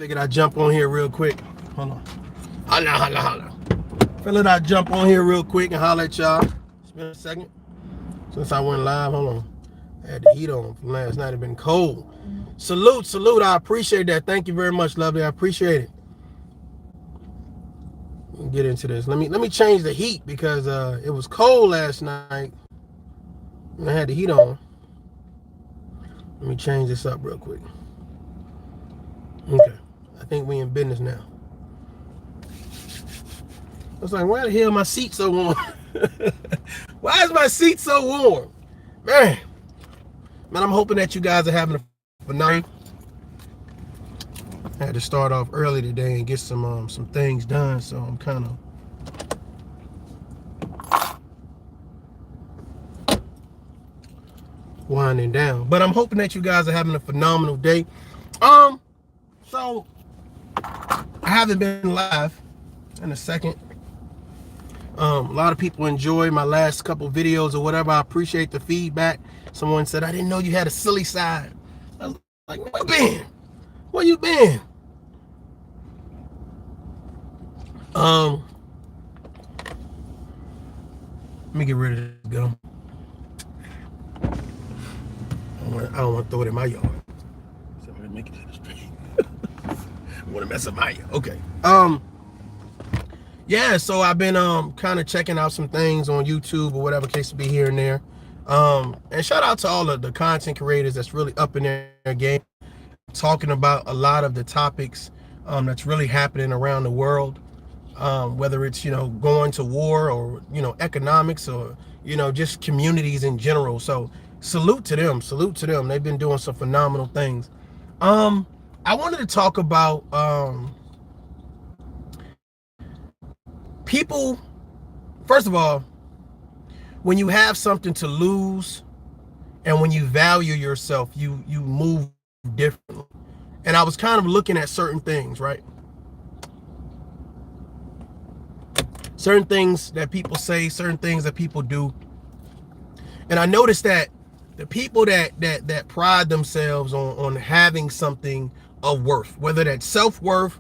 Figured I'd jump on here real quick. Hold on. Holla. Figured I'd jump on here real quick and holler at y'all. It's been a second since I went live. Hold on. I had the heat on from last night. It's been cold. Salute. I appreciate that. Thank you very much, lovely. I appreciate it. We'll get into this. Let me change the heat because it was cold last night. And I had the heat on. Let me change this up real quick. Okay. I think we in business now. I was like, why the hell my seat so warm? Why is my seat so warm? Man, I'm hoping that you guys are having a phenomenal. I had to start off early today and get some things done, so I'm kind of winding down. But I'm hoping that you guys are having a phenomenal day. So I haven't been live in a second. A lot of people enjoy my last couple videos or whatever. I appreciate the feedback. Someone said, I didn't know you had a silly side. I was like, where you been? Where you been? Let me get rid of this gum. I don't want to throw it in my yard. So I'm gonna make it to the street. I want to mess up my yard. Okay. Yeah, so I've been kind of checking out some things on YouTube or whatever case to be here and there. And shout out to all of the content creators that's really up in their game, talking about a lot of the topics that's really happening around the world. Whether it's, going to war or, economics or, just communities in general. So salute to them. They've been doing some phenomenal things. I wanted to talk about people. First of all, when you have something to lose and when you value yourself, you move differently. And I was kind of looking at certain things, right? Certain things that people say, certain things that people do. And I noticed that the people that pride themselves on having something of worth, whether that's self-worth,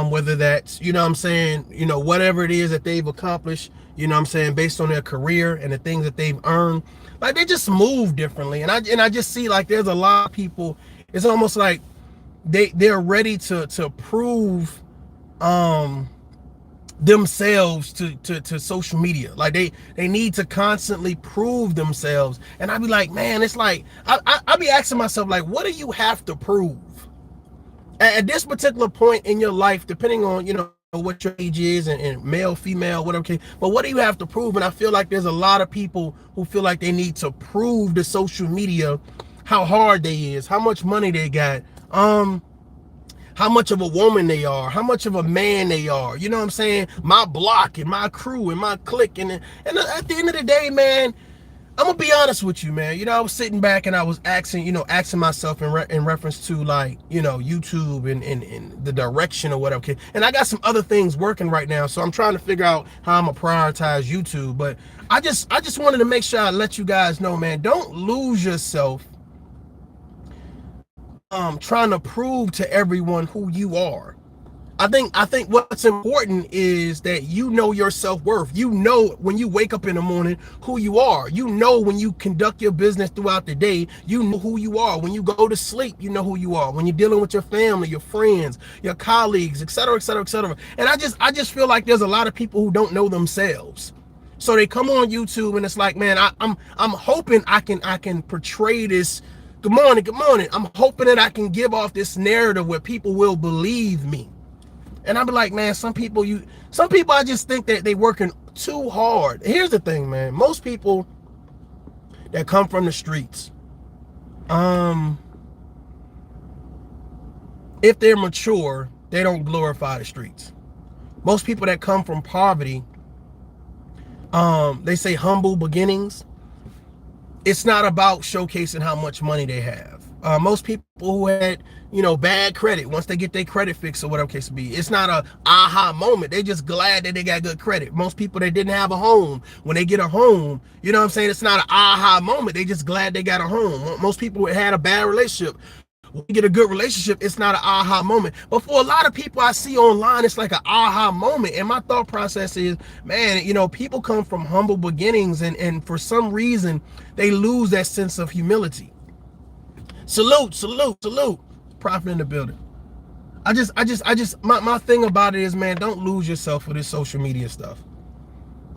whether that's, whatever it is that they've accomplished, based on their career and the things that they've earned, like they just move differently. And I just see like there's a lot of people, it's almost like they're ready to prove themselves to social media. Like they need to constantly prove themselves. And I'd be like, man, it's like I be asking myself, like, what do you have to prove at this particular point in your life, depending on what your age is and male, female, whatever. Okay, but what do you have to prove? And I feel like there's a lot of people who feel like they need to prove to social media how hard they is, how much money they got, how much of a woman they are, how much of a man they are. You know what I'm saying? My block and my crew and my clique. And at the end of the day, man, I'm gonna be honest with you, man. I was sitting back and I was asking myself in reference to like, YouTube and the direction or whatever. Okay. And I got some other things working right now, so I'm trying to figure out how I'm gonna prioritize YouTube. But I just wanted to make sure I let you guys know, man, don't lose yourself trying to prove to everyone who you are. I think what's important is that you know your self-worth. You know when you wake up in the morning who you are. You know when you conduct your business throughout the day, you know who you are. When you go to sleep, you know who you are. When you're dealing with your family, your friends, your colleagues, etc., etc., etc. And I just feel like there's a lot of people who don't know themselves. So they come on YouTube and it's like, man, I'm hoping I can portray this. Good morning. I'm hoping that I can give off this narrative where people will believe me. And I'll be like, man, some people I just think that they working too hard. Here's the thing, man. Most people that come from the streets, if they're mature, they don't glorify the streets. Most people that come from poverty, they say humble beginnings. It's not about showcasing how much money they have. Most people who had, bad credit, once they get their credit fixed or whatever case be, it's not a aha moment. They're just glad that they got good credit. Most people that didn't have a home, when they get a home, it's not an aha moment. They just glad they got a home. Most people who had a bad relationship, when you get a good relationship, it's not an aha moment. But for a lot of people I see online, it's like an aha moment. And my thought process is, man, people come from humble beginnings, and for some reason they lose that sense of humility. Salute, salute, salute. Prophet in the building. My thing about it is, man, don't lose yourself for this social media stuff.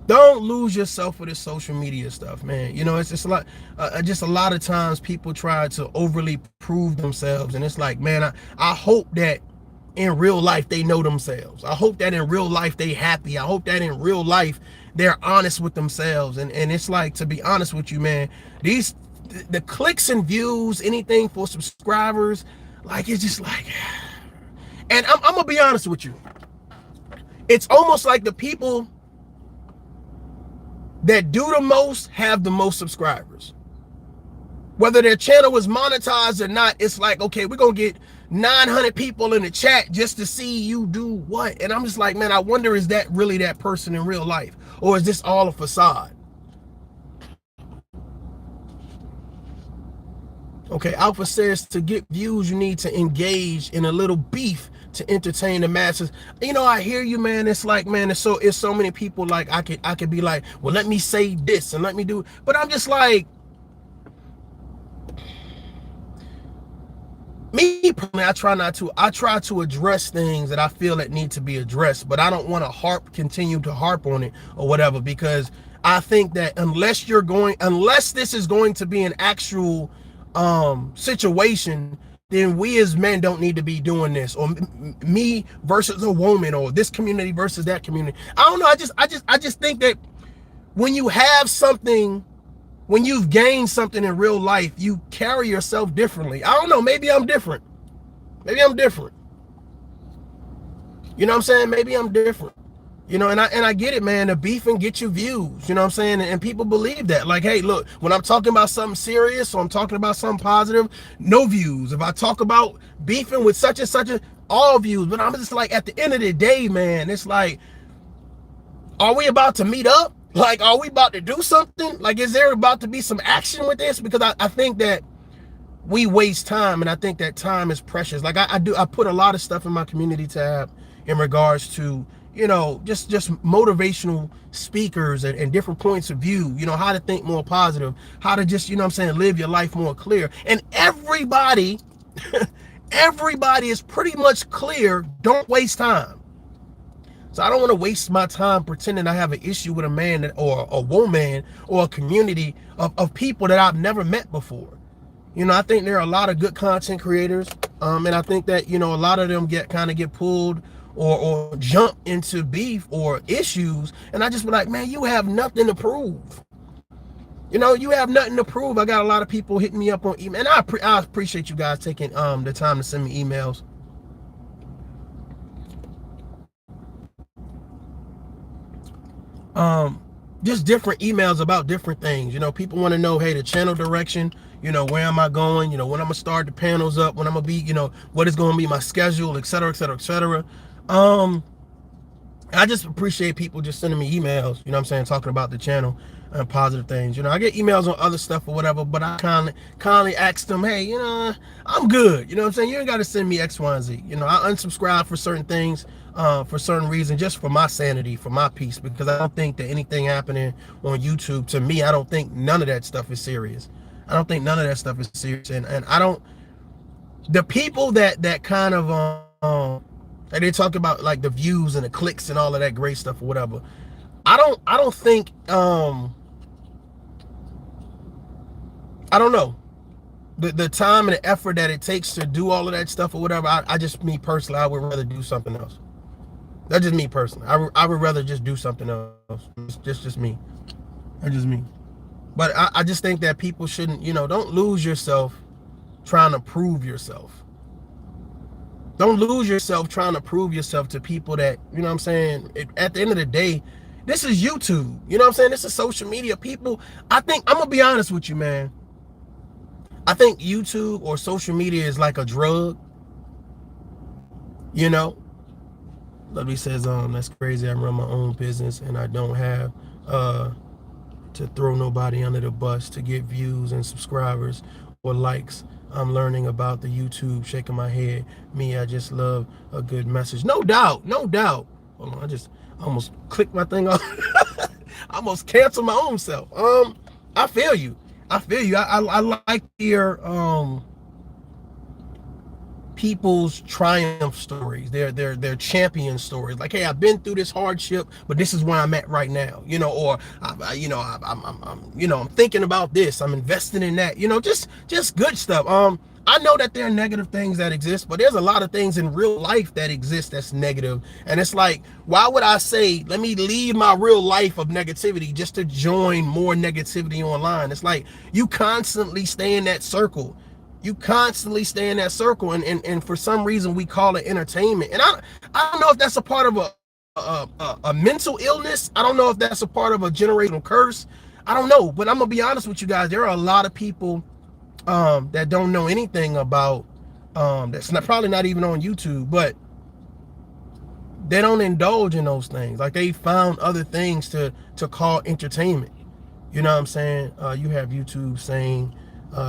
Don't lose yourself for this social media stuff, man. It's just a lot of times people try to overly prove themselves, and it's like, man, I hope that in real life they know themselves. I hope that in real life they happy. I hope that in real life they're honest with themselves. And it's like, to be honest with you, man, the clicks and views, anything for subscribers, like, it's just like, and I'm gonna be honest with you, it's almost like the people that do the most have the most subscribers. Whether their channel is monetized or not, it's like, okay, we're gonna get 900 people in the chat just to see you do what. And I'm just like, man, I wonder, is that really that person in real life, or is this all a facade? Okay, Alpha says, to get views you need to engage in a little beef to entertain the masses. I hear you, man. It's like, man, it's so many people. Like, I could be like, well, let me say this and let me do, but I'm just like, me personally, I try to address things that I feel that need to be addressed, but I don't want to continue to harp on it or whatever, because I think that unless this is going to be an actual situation, then we as men don't need to be doing this, or me versus a woman, or this community versus that community. I don't know. I just think that when you have something, when you've gained something in real life, you carry yourself differently. I don't know. Maybe I'm different. Maybe I'm different. You know what I'm saying? Maybe I'm different. And I get it, man. The beefing get you views. You know what I'm saying? And people believe that. Like, hey, look, when I'm talking about something serious, or I'm talking about something positive, no views. If I talk about beefing with such and such, all views. But I'm just like, at the end of the day, man, it's like, are we about to meet up? Like, are we about to do something? Like, is there about to be some action with this? Because I think that we waste time, and I think that time is precious. Like, I put a lot of stuff in my community tab in regards to, just motivational speakers and different points of view, how to think more positive, how to just, live your life more clear. And everybody is pretty much clear. Don't waste time. So I don't want to waste my time pretending I have an issue with a man or a woman or a community of people that I've never met before. I think there are a lot of good content creators, and I think that, a lot of them get pulled or jump into beef or issues, and I just be like, man, you have nothing to prove. You have nothing to prove. I got a lot of people hitting me up on email, and I appreciate you guys taking the time to send me emails. Just different emails about different things. People want to know, hey, the channel direction, where am I going, when I'm gonna start the panels up, when I'm gonna be, what is gonna be my schedule, etc., etc., etc. I just appreciate people just sending me emails, talking about the channel and positive things. I get emails on other stuff or whatever, but I kindly ask them, hey, I'm good. You ain't got to send me X, Y, and Z. I unsubscribe for certain things, for certain reasons, just for my sanity, for my peace, because I don't think that anything happening on YouTube, to me, I don't think none of that stuff is serious. I don't think none of that stuff is serious. And I don't, the people that kind of, and they talk about like the views and the clicks and all of that great stuff or whatever. I don't think, I don't know, the time and the effort that it takes to do all of that stuff or whatever. I just, me personally, I would rather do something else. That's just me personally. I would rather just do something else. It's just me. That's just me. But I just think that people shouldn't, don't lose yourself trying to prove yourself. Don't lose yourself trying to prove yourself to people that, at the end of the day, this is YouTube. This is social media. People, I think, I'm going to be honest with you, man. I think YouTube or social media is like a drug. Lovely says, that's crazy. I run my own business and I don't have to throw nobody under the bus to get views and subscribers or likes. I'm learning about the YouTube, shaking my head. Me, I just love a good message. No doubt, no doubt. Hold on, I just almost clicked my thing off. I almost canceled my own self. I feel you. I feel you. I like your people's triumph stories, their champion stories. Like, hey, I've been through this hardship, but this is where I'm at right now. Or I'm thinking about this. I'm investing in that. Just good stuff. I know that there are negative things that exist, but there's a lot of things in real life that exist that's negative. And it's like, why would I say, let me leave my real life of negativity just to join more negativity online? It's like you constantly stay in that circle. You constantly stay in that circle, and for some reason we call it entertainment. And I don't know if that's a part of a mental illness. I don't know if that's a part of a generational curse. I don't know, but I'm gonna be honest with you guys. There are a lot of people that don't know anything about that's probably not even on YouTube, but they don't indulge in those things. Like, they found other things to call entertainment. You know what I'm saying? You have YouTube saying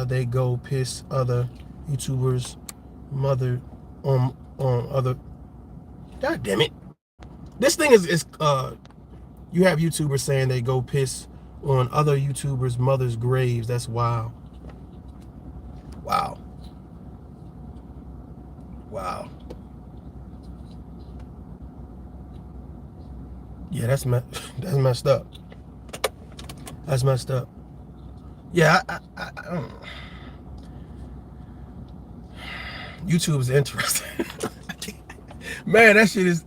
they go piss other YouTubers mother on other. God damn it! This thing is you have YouTubers saying they go piss on other YouTubers' mothers' graves. That's wild. Wow. Wow. Yeah, that's messed up. That's messed up. Yeah, I don't know. YouTube is interesting. Man, that shit is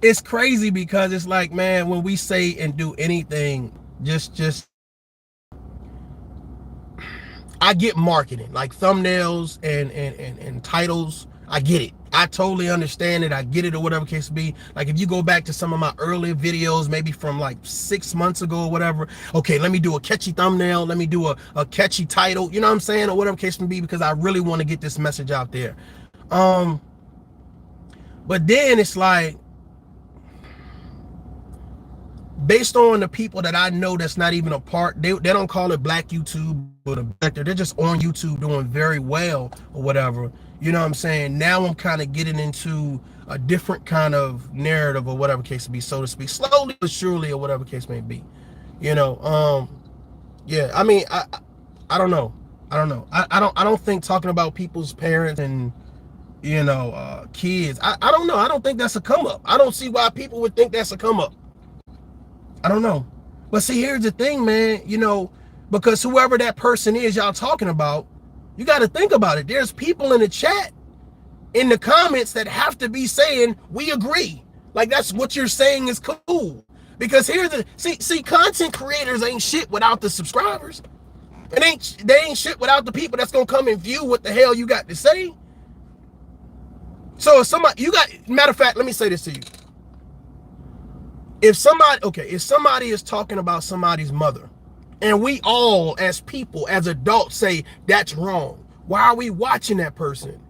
it's crazy, because it's like, man, when we say and do anything, just I get marketing, like thumbnails and titles. I get it. I totally understand it. I get it, or whatever case be. Like, if you go back to some of my earlier videos, maybe from like 6 months ago or whatever, okay, let me do a catchy thumbnail, let me do a catchy title, you know what I'm saying, or whatever case may be, because I really want to get this message out there. But then it's like, based on the people that I know that's not even a part, they don't call it black YouTube, or they're just on YouTube doing very well or whatever. You know what I'm saying? Now I'm kind of getting into a different kind of narrative, or whatever case may be, so to speak, slowly but surely, or whatever case may be. Yeah, I mean, I don't know. I don't think talking about people's parents and kids. I don't know. I don't think that's a come up. I don't see why people would think that's a come up. I don't know. But see, here's the thing, man, because whoever that person is y'all talking about, you got to think about it. There's people in the chat, in the comments, that have to be saying, we agree. Like, that's what you're saying is cool. Because here's the, see, content creators ain't shit without the subscribers. They ain't shit without the people that's going to come and view what the hell you got to say. So if somebody, matter of fact, let me say this to you. If somebody is talking about somebody's mother, and we all as people, as adults, say that's wrong, why are we watching that person?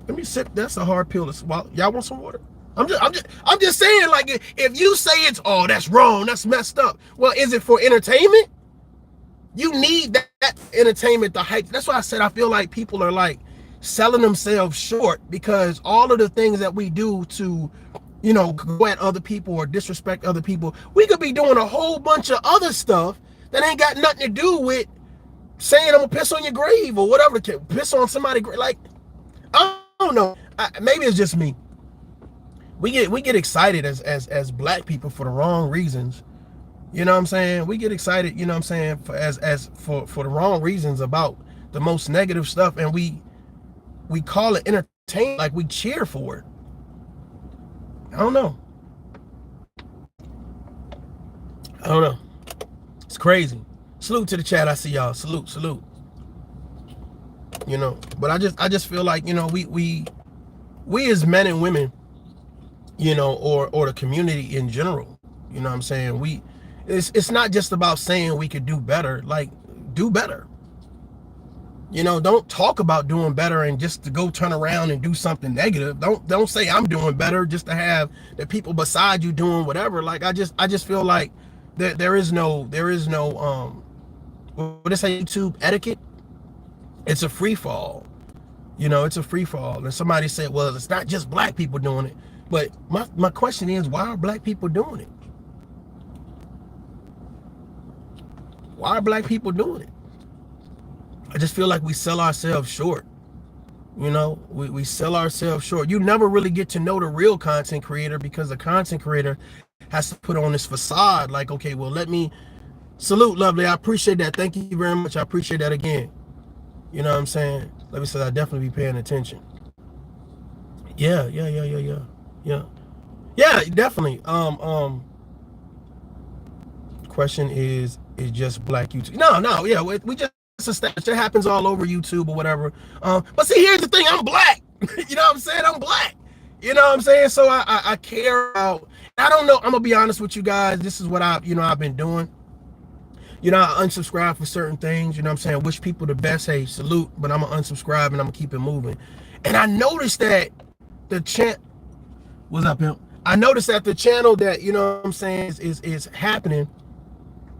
Let me sip. That's a hard pill to swallow. Y'all want some water? I'm just saying, like, if you say it's, oh, that's wrong, that's messed up. Well, is it for entertainment? You need that entertainment to hype. That's why I said I feel like people are like selling themselves short, because all of the things that we do to, go at other people or disrespect other people, we could be doing a whole bunch of other stuff that ain't got nothing to do with saying I'm gonna piss on your grave or whatever, piss on somebody's grave. Like, I don't know. Maybe it's just me. We get excited as black people for the wrong reasons. You know what I'm saying? We get excited, you know what I'm saying, for the wrong reasons about the most negative stuff, and we call it entertainment, like we cheer for it. I don't know. It's crazy. Salute to the chat. I see y'all. Salute. But I just feel like, we as men and women, or the community in general, you know what I'm saying? It's not just about saying we could do better. Like, do better. Don't talk about doing better and just to go turn around and do something negative. Don't say I'm doing better just to have the people beside you doing whatever. Like, I just feel like there is no what they say, YouTube etiquette. It's a free fall. You know, it's a free fall. And somebody said, well, it's not just black people doing it. But my question is, why are black people doing it? Why are black people doing it? I just feel like we sell ourselves short. You know, we sell ourselves short. You never really get to know the real content creator, because the content creator has to put on this facade like, okay, well, let me salute, lovely. I appreciate that. Thank you very much. I appreciate that again. You know what I'm saying? Let me say, I definitely be paying attention. Yeah, definitely. Question is just black YouTube? No, yeah, we just established it happens all over YouTube or whatever. But see, here's the thing: I'm black. You know what I'm saying? I'm black. You know what I'm saying? So I care about. I don't know. I'm gonna be honest with you guys. This is what I've been doing. You know, I unsubscribe for certain things. You know what I'm saying? Wish people the best. Hey, salute. But I'm gonna unsubscribe and I'm gonna keep it moving. And I noticed that the what's up, pimp? I noticed that the channel that, you know what I'm saying, is happening,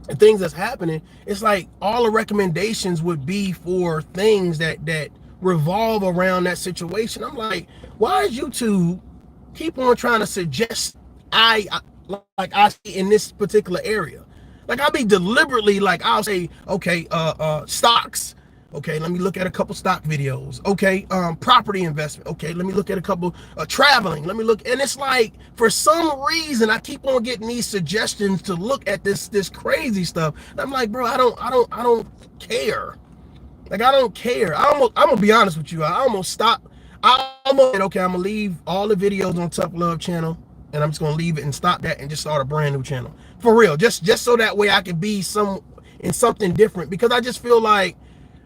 and things that's happening, it's like all the recommendations would be for things that revolve around that situation. I'm like, why is YouTube keep on trying to suggest I see in this particular area? Like, I'll be deliberately, like, I'll say, okay, stocks. Okay, let me look at a couple stock videos. Okay, property investment. Okay, let me look at a couple traveling. Let me look, and it's like, for some reason, I keep on getting these suggestions to look at this crazy stuff. And I'm like, bro, I don't care. Like, I don't care. I'm gonna be honest with you. I almost stopped. I almost said, okay, I'm gonna leave all the videos on ToughLove channel, and I'm just gonna leave it and stop that and just start a brand new channel for real. Just so that way I can be something different, because I just feel like,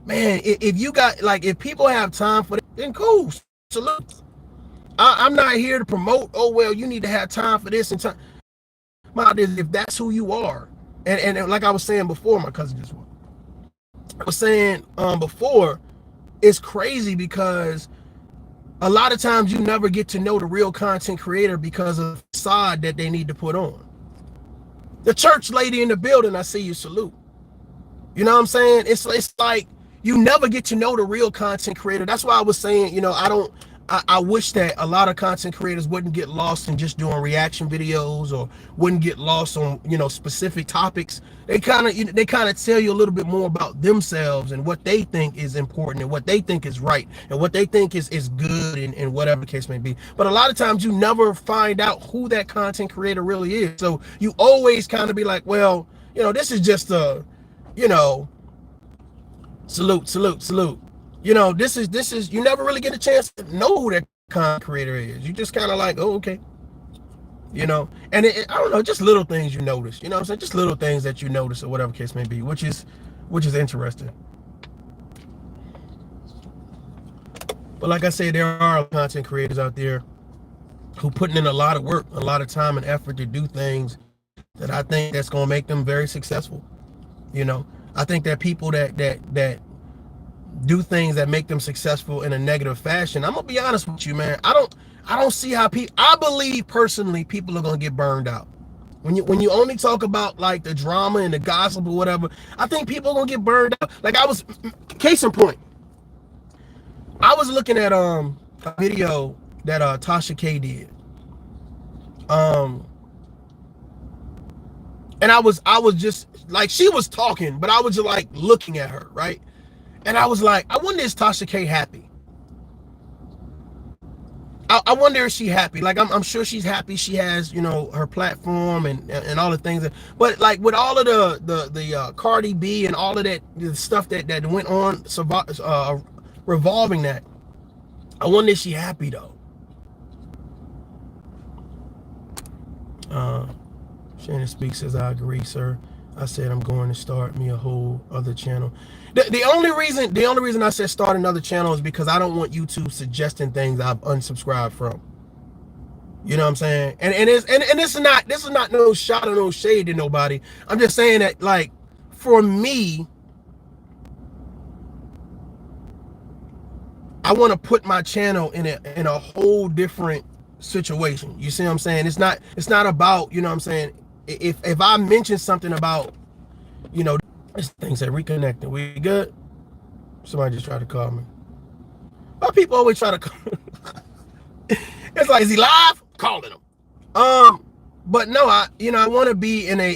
man, if you got, like, if people have time for that, then cool, salute. I'm not here to promote, oh, well, you need to have time for this and time. If that's who you are, and like I was saying before, my cousin just won. I was saying before, it's crazy because a lot of times you never get to know the real content creator because of the facade that they need to put on. The church lady in the building, I see you, salute. You know what I'm saying? It's like, you never get to know the real content creator. That's why I was saying, you know, I wish that a lot of content creators wouldn't get lost in just doing reaction videos, or wouldn't get lost on, you know, specific topics. They kind of tell you a little bit more about themselves and what they think is important and what they think is right and what they think is good, and whatever the case may be. But a lot of times you never find out who that content creator really is. So you always kind of be like, well, you know, this is just a, you know, salute. You know, this is you never really get a chance to know who that content creator is. You just kind of like, oh, okay. You know, and I don't know, just little things you notice. You know what I'm saying? Just little things that you notice, or whatever case may be, which is interesting. But like I said, there are content creators out there who putting in a lot of work, a lot of time and effort to do things that I think that's going to make them very successful. You know, I think that people that do things that make them successful in a negative fashion, I'm gonna be honest with you, man, I don't see how I believe personally people are gonna get burned out. When you only talk about like the drama and the gossip or whatever, I think people are gonna get burned out. Like, case in point, I was looking at a video that Tasha K did. And I was just like, she was talking, but I was just like looking at her, right? And I was like, I wonder, is Tasha K happy? I wonder if she's happy. Like, I'm sure she's happy. She has, you know, her platform and all the things. But like, with all of the Cardi B and all of that, the stuff that went on revolving that, I wonder if she's happy though. Shannon Speaks says, I agree, sir. I said I'm going to start me a whole other channel. The only reason I said start another channel is because I don't want YouTube suggesting things I've unsubscribed from. You know what I'm saying? And this is not no shot or no shade to nobody. I'm just saying that, like, for me, I want to put my channel in a whole different situation. You see what I'm saying? It's not about, you know what I'm saying, if I mention something about, you know, this thing said reconnecting, we good? Somebody just tried to call me. Why people always try to call? It's like, is he live? Calling him. But no, I want to be in an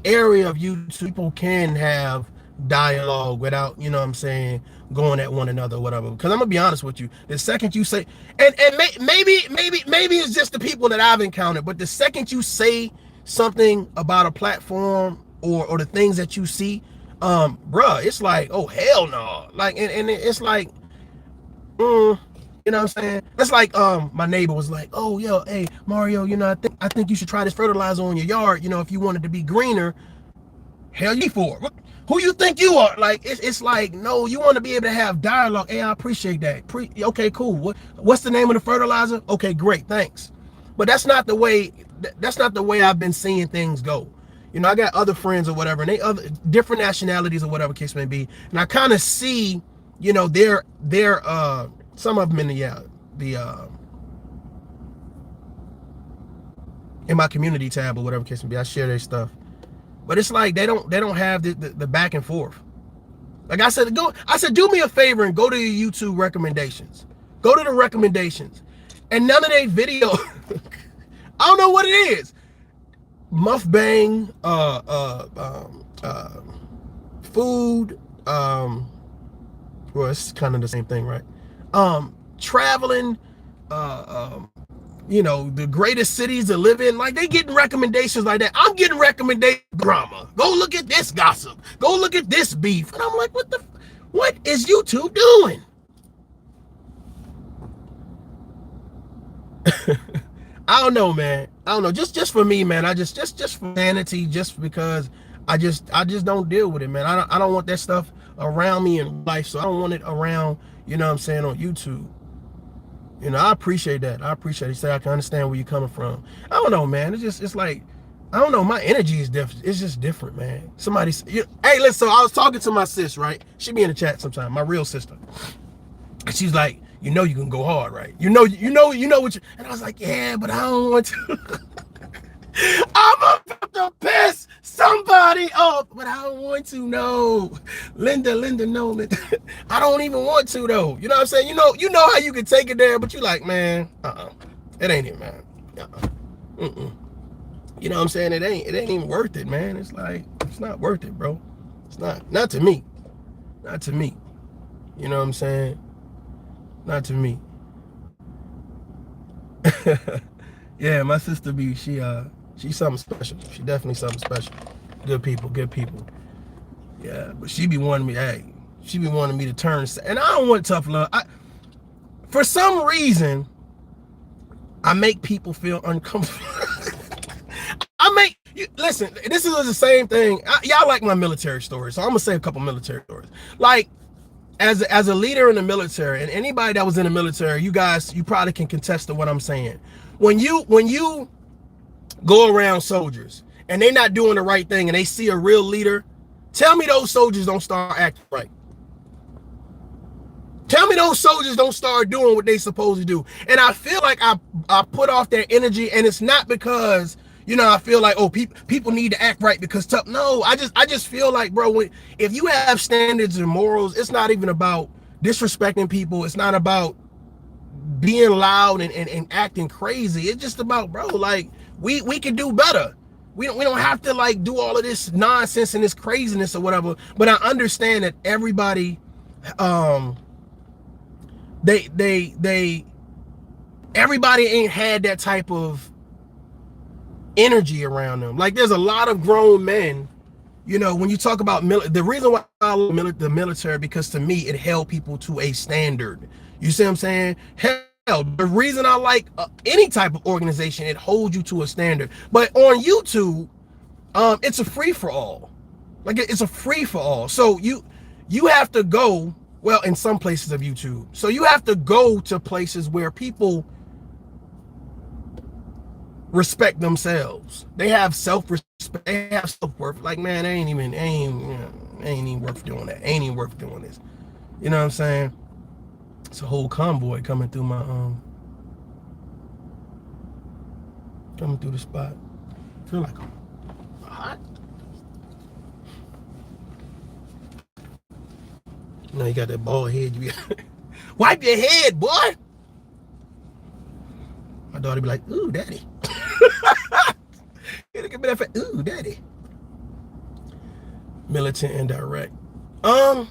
area of YouTube people can have dialogue without, you know what I'm saying, going at one another or whatever. Because I'm gonna be honest with you, the second you say, and maybe it's just the people that I've encountered, but the second you say something about a platform or the things that you see, bruh, it's like, oh hell no, like, and it's like, you know what I'm saying? That's like my neighbor was like, oh yo, hey Mario, you know, I think you should try this fertilizer on your yard, you know, if you wanted to be greener. Hell you for it. Who you think you are? Like, it's like, no, you want to be able to have dialogue. Hey, I appreciate that. Okay, cool. What's the name of the fertilizer? Okay, great, thanks. But that's not the way I've been seeing things go. You know, I got other friends or whatever, and they other different nationalities or whatever case may be, and I kind of see, you know, their some of them in the in my community tab or whatever case may be. I share their stuff. But it's like they don't have the back and forth. Like I said, do me a favor and go to your YouTube recommendations. Go to the recommendations. And none of their video, I don't know what it is. Mukbang, food, well, it's kind of the same thing, right? Traveling, you know, the greatest cities to live in, like they getting recommendations like that. I'm getting recommendation drama. Go look at this gossip. Go look at this beef. And I'm like, what is YouTube doing? I don't know, man. I don't know. Just for me, man. I just for sanity, just because I just don't deal with it, man. I don't want that stuff around me in life, so I don't want it around, you know what I'm saying, on YouTube. You know, I appreciate that. I appreciate it. Say I can understand where you're coming from. I don't know, man. It's like, I don't know. My energy is different. It's just different, man. Hey, listen. So I was talking to my sis, right? She be in the chat sometime. My real sister. And she's like, you know, you can go hard, right? You know what you. And I was like, yeah, but I don't want to. I'm about to piss somebody off, but I don't want to. No, Linda, no, Linda. I don't even want to though. You know what I'm saying? You know how you can take it there, but you like, man, it ain't it, man. You know what I'm saying? It ain't even worth it, man. It's like, it's not worth it, bro. It's not to me. Not to me. You know what I'm saying? Not to me. Yeah, my sister she's something special. She definitely something special. Good people. Yeah, but she be wanting me to turn, and I don't want tough love. For some reason, I make people feel uncomfortable. Listen, this is the same thing. Y'all like my military stories, so I'm gonna say a couple military stories. Like, as a leader in the military, and anybody that was in the military, you probably can contest to what I'm saying. When you go around soldiers and they're not doing the right thing and they see a real leader, tell me those soldiers don't start acting right. Tell me those soldiers don't start doing what they supposed to do. And I feel like I put off that energy, and it's not because, you know, I feel like, oh, people need to act right because tough. No, I just feel like, bro, if you have standards and morals, it's not even about disrespecting people. It's not about being loud and acting crazy. It's just about, bro, like, we can do better. We don't have to like do all of this nonsense and this craziness or whatever. But I understand that everybody, everybody ain't had that type of energy around them. Like, there's a lot of grown men, you know, when you talk about the reason why I love the military, because to me it held people to a standard. You see what I'm saying? Hell, the reason I like any type of organization, it holds you to a standard. But on YouTube, it's a free-for-all. Like, it's a free-for-all. So you have to go, well, in some places of YouTube, so you have to go to places where people respect themselves. They have self-respect. They have self-worth. Like, man, ain't even worth doing that. Ain't even worth doing this. You know what I'm saying? It's a whole convoy coming through my Coming through the spot. Feel like I'm hot. Now you got that bald head. You wipe your head, boy. My daughter be like, ooh, daddy. Give me that face. Ooh, daddy. Militant and direct. I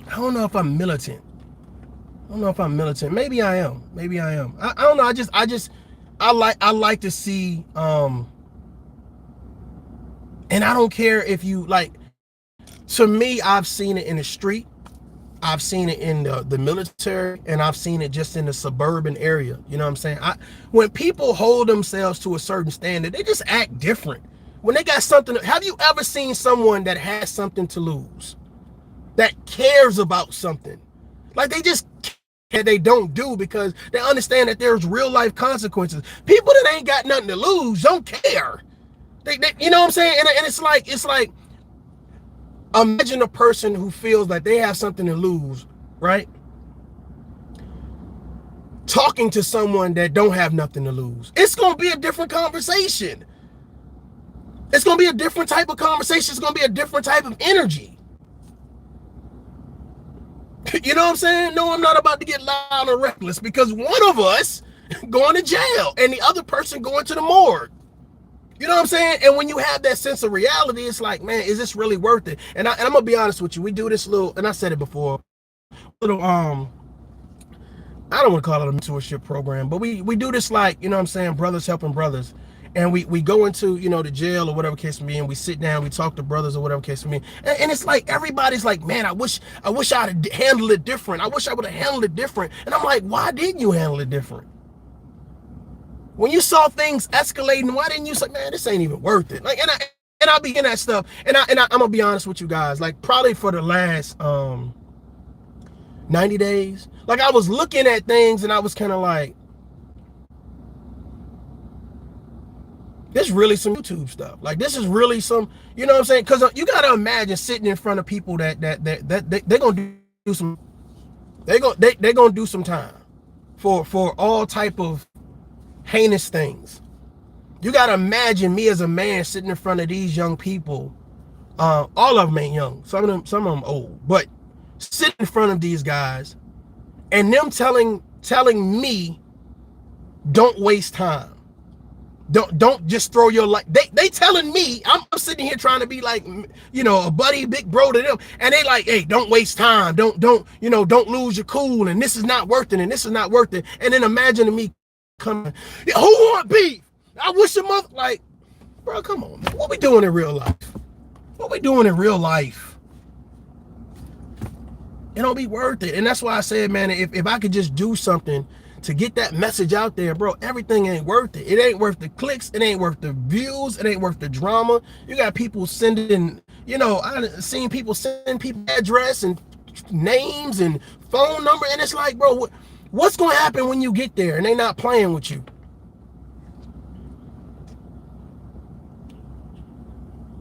don't know if I'm militant. Maybe I am. I don't know. I like to see, and I don't care if you like, to me, I've seen it in the street. I've seen it in the military, and I've seen it just in the suburban area. You know what I'm saying? When people hold themselves to a certain standard, they just act different. When they got something, have you ever seen someone that has something to lose, that cares about something? Like they just care, they don't do because they understand that there's real life consequences. People that ain't got nothing to lose don't care. They you know what I'm saying? And it's like, imagine a person who feels like they have something to lose, right? Talking to someone that don't have nothing to lose. It's going to be a different conversation. It's going to be a different type of conversation. It's going to be a different type of energy. You know what I'm saying? No, I'm not about to get loud or reckless because one of us going to jail and the other person going to the morgue. You know what I'm saying? And when you have that sense of reality, it's like, man, is this really worth it? And I'm gonna be honest with you. We do this little, and I said it before, little I don't want to call it a mentorship program, but we do this like, you know what I'm saying, brothers helping brothers. And we go into, you know, the jail or whatever case may be, and we sit down, we talk to brothers or whatever case may be. And it's like everybody's like, man, I wish I'd have handled it different. I wish I would have handled it different. And I'm like, why didn't you handle it different? When you saw things escalating, why didn't you say, man, this ain't even worth it? Like, and I'll be in that stuff. And I'm gonna be honest with you guys, like probably for the last 90 days, like I was looking at things and I was kind of like, this really some YouTube stuff. Like this is really some, you know what I'm saying? Because you gotta imagine sitting in front of people that they're gonna do some, they're gonna do some time for all type of heinous things. You gotta imagine me as a man sitting in front of these young people. All of them ain't young. Some of them old, but sitting in front of these guys and them telling me, don't waste time. Don't just throw your life. They telling me, I'm sitting here trying to be like, you know, a buddy, big bro to them, and they like, hey, don't waste time. Don't lose your cool, and this is not worth it, and this is not worth it. And then imagine me coming, who want beef? I wish a mother, like, bro, come on, man. What we doing in real life? It don't be worth it. And that's why I said, man, if I could just do something to get that message out there, bro, everything ain't worth it. It ain't worth the clicks. It ain't worth the views. It ain't worth the drama. You got people sending, you know, I've seen people send people address and names and phone number. And it's like, bro, what's going to happen when you get there and they not playing with you?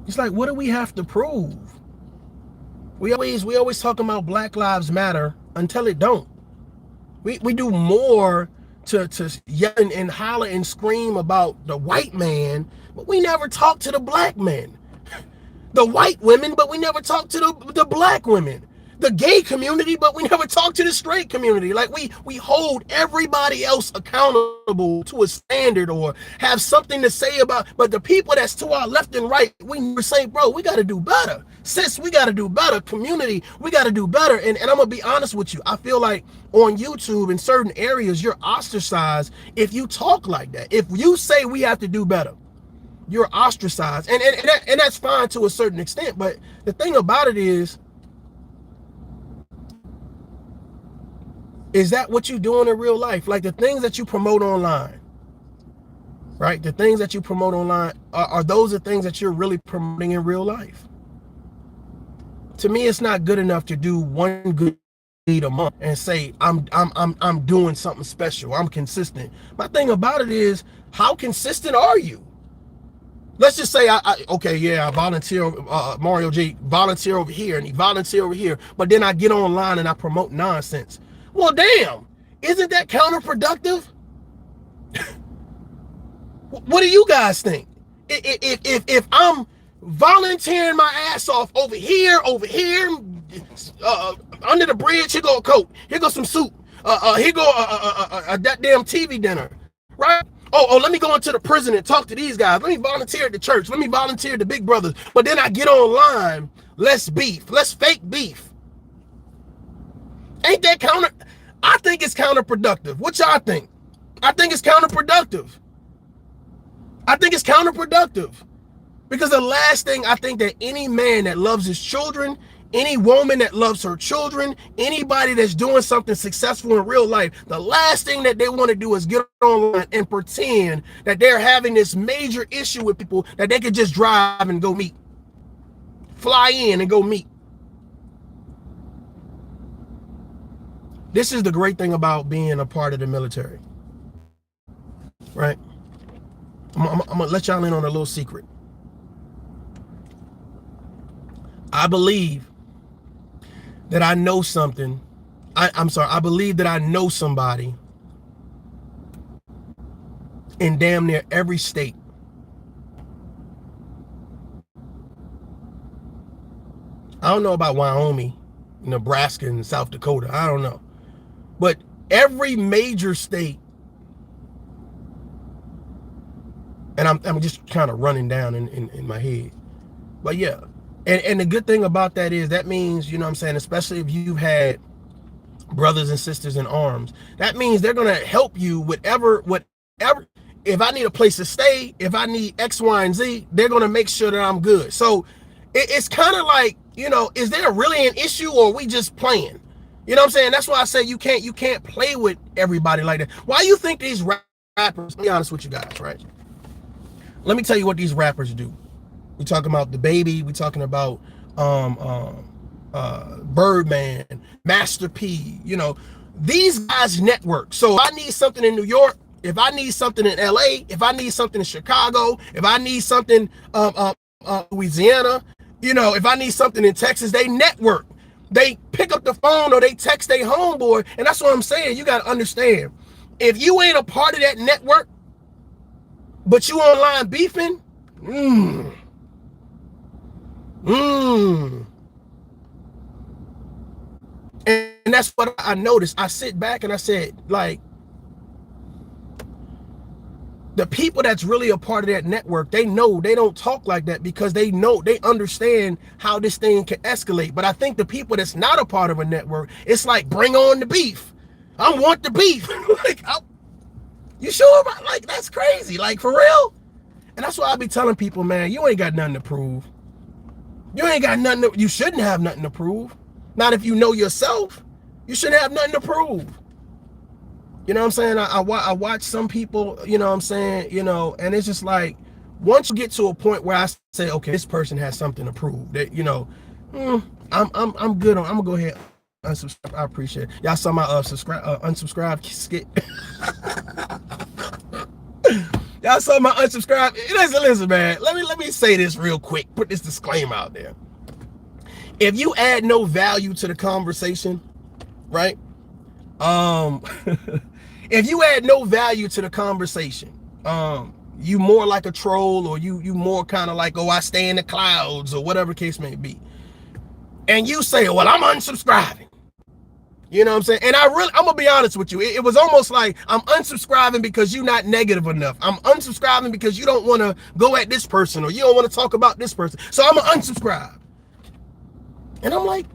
It's like, what do we have to prove? We always talking about Black Lives Matter until it don't. We do more to yell and holler and scream about the white man, but we never talk to the black men. The white women, but we never talk to the black women. The gay community, but we never talk to the straight community. Like we hold everybody else accountable to a standard or have something to say about, but the people that's to our left and right, we never say, bro, we got to do better. Sis, we got to do better. Community, we got to do better. And I'm going to be honest with you. I feel like on YouTube in certain areas, you're ostracized if you talk like that. If you say we have to do better, you're ostracized. And that's fine to a certain extent. But the thing about it is that what you doing in real life? Like the things that you promote online, right? The things that you promote online, are those the things that you're really promoting in real life? To me, it's not good enough to do one good deed a month and say, I'm doing something special. I'm consistent. My thing about it is, how consistent are you? Let's just say, okay, yeah, I volunteer, Mario J volunteer over here and he volunteer over here, but then I get online and I promote nonsense. Well, damn, isn't that counterproductive? What do you guys think? If I'm volunteering my ass off over here, under the bridge, here go a coat, here go some soup, here go that damn TV dinner, right? Oh, let me go into the prison and talk to these guys. Let me volunteer at the church. Let me volunteer at the Big Brothers. But then I get online, let's beef, let's fake beef. Ain't that counter? I think it's counterproductive. What y'all think? I think it's counterproductive. I think it's counterproductive. Because the last thing I think that any man that loves his children, any woman that loves her children, anybody that's doing something successful in real life, the last thing that they want to do is get online and pretend that they're having this major issue with people that they could just drive and go meet. Fly in and go meet. This is the great thing about being a part of the military. Right? I'm gonna let y'all in on a little secret. I believe that I know something. I believe that I know somebody in damn near every state. I don't know about Wyoming, Nebraska, and South Dakota. I don't know. But every major state, and I'm just kind of running down in my head. But yeah. And the good thing about that is that means, you know what I'm saying, especially if you've had brothers and sisters in arms, that means they're going to help you whatever. If I need a place to stay, if I need X, Y, and Z, they're going to make sure that I'm good. So it's kind of like, is there really an issue, or are we just playing? You know what I'm saying? That's why I say you can't play with everybody like that. Why you think these rappers, let me be honest with you guys, right? Let me tell you what these rappers do. We talking about the Baby. We talking about Birdman, Master P. These guys network. So if I need something in New York, if I need something in LA, if I need something in Chicago, if I need something Louisiana, if I need something in Texas, they network. They pick up the phone or they text their homeboy, and that's what I'm saying. You got to understand, if you ain't a part of that network, but you online beefing, And that's what I noticed. I sit back and I said, like, the people that's really a part of that network, they know they don't talk like that because they understand how this thing can escalate. But I think the people that's not a part of a network, it's like, bring on the beef. I want the beef. Like, you sure about, like, that's crazy. Like, for real? And that's why I be telling people, man, you ain't got nothing to prove. You ain't got nothing you shouldn't have nothing to prove. Not if you know yourself. You shouldn't have nothing to prove. You know what I'm saying? I watch some people, you know what I'm saying, and it's just like, once you get to a point where I say, okay, this person has something to prove, that, I'm good on, I'm gonna go ahead and unsubscribe. I appreciate it. Y'all saw my unsubscribe skit. Y'all saw my unsubscribe. Listen, man. Let me say this real quick. Put this disclaimer out there. If you add no value to the conversation, right? If you add no value to the conversation, you more like a troll, or you more kind of like, oh, I stay in the clouds, or whatever case may be. And you say, well, I'm unsubscribing. You know what I'm saying? And I'm gonna be honest with you. It was almost like, I'm unsubscribing because you're not negative enough. I'm unsubscribing because you don't want to go at this person, or you don't want to talk about this person. So I'm gonna unsubscribe. And I'm like,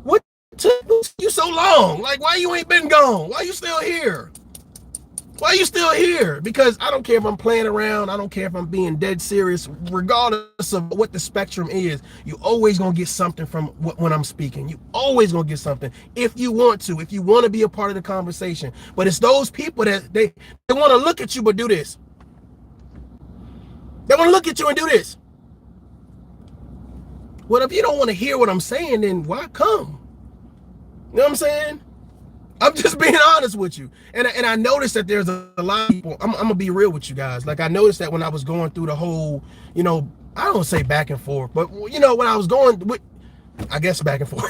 what took you so long? Like, why you ain't been gone? Why you still here? Why you still here? Because I don't care if I'm playing around. I don't care if I'm being dead serious. Regardless of what the spectrum is, you always gonna get something from when I'm speaking. You always gonna get something if you want to be a part of the conversation. But it's those people that they want to look at you but do this. They want to look at you and do this. Well, if you don't want to hear what I'm saying, then why come? You know what I'm saying? I'm just being honest with you. And I noticed that there's a lot of people, I'm going to be real with you guys. Like, I noticed that when I was going through the whole, I don't say back and forth, but, when I was going with, I guess back and forth.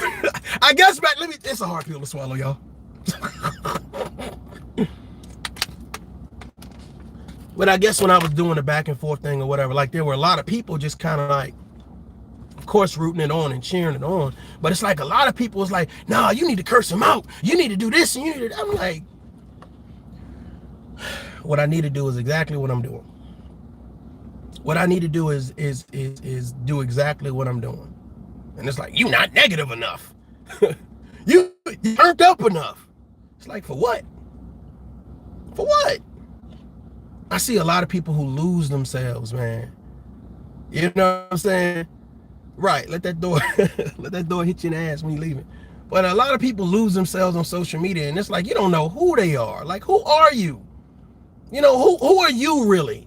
It's a hard pill to swallow, y'all. But I guess when I was doing the back and forth thing or whatever, like there were a lot of people just kind of like, of course, rooting it on and cheering it on. But it's like a lot of people was like, nah, you need to curse him out. You need to do this and you need to. I'm like, what I need to do is exactly what I'm doing. What I need to do is do exactly what I'm doing. And it's like, you not negative enough. you turned up enough. It's like, for what? For what? I see a lot of people who lose themselves, man. You know what I'm saying? Right, let that door hit you in the ass when you're leaving. But a lot of people lose themselves on social media, and it's like, you don't know who they are. Like, who are you? You know, who are you really?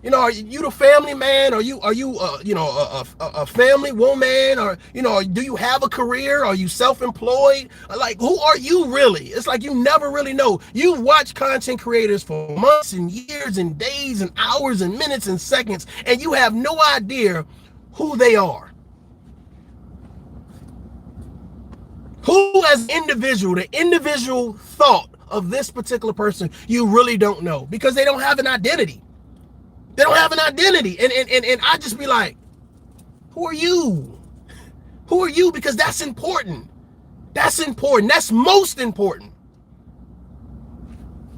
You know, are you the family man? Are you a family woman? Or, you know, do you have a career? Are you self-employed? Like, who are you really? It's like you never really know. You watch content creators for months and years and days and hours and minutes and seconds, and you have no idea who they are. Who as an individual, the individual thought of this particular person, you really don't know, because they don't have an identity. They don't have an identity. And I just be like, who are you? Who are you? Because that's important. That's important. That's most important.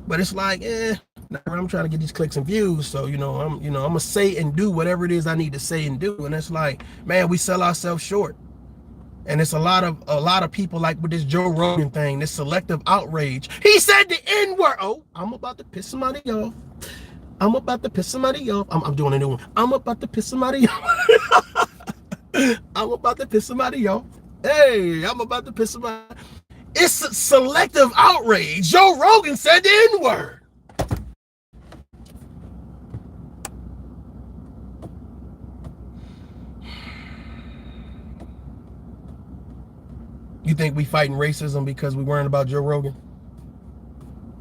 But it's like, I'm trying to get these clicks and views. So, I'm gonna say and do whatever it is I need to say and do. And it's like, man, we sell ourselves short. And it's a lot of people like with this Joe Rogan thing, this selective outrage. He said the N-word. Oh, I'm about to piss somebody off. I'm about to piss somebody off. I'm doing a new one. I'm about to piss somebody off. I'm about to piss somebody off. Hey, I'm about to piss somebody. It's selective outrage. Joe Rogan said the N-word. You think we fighting racism because we worrying about Joe Rogan?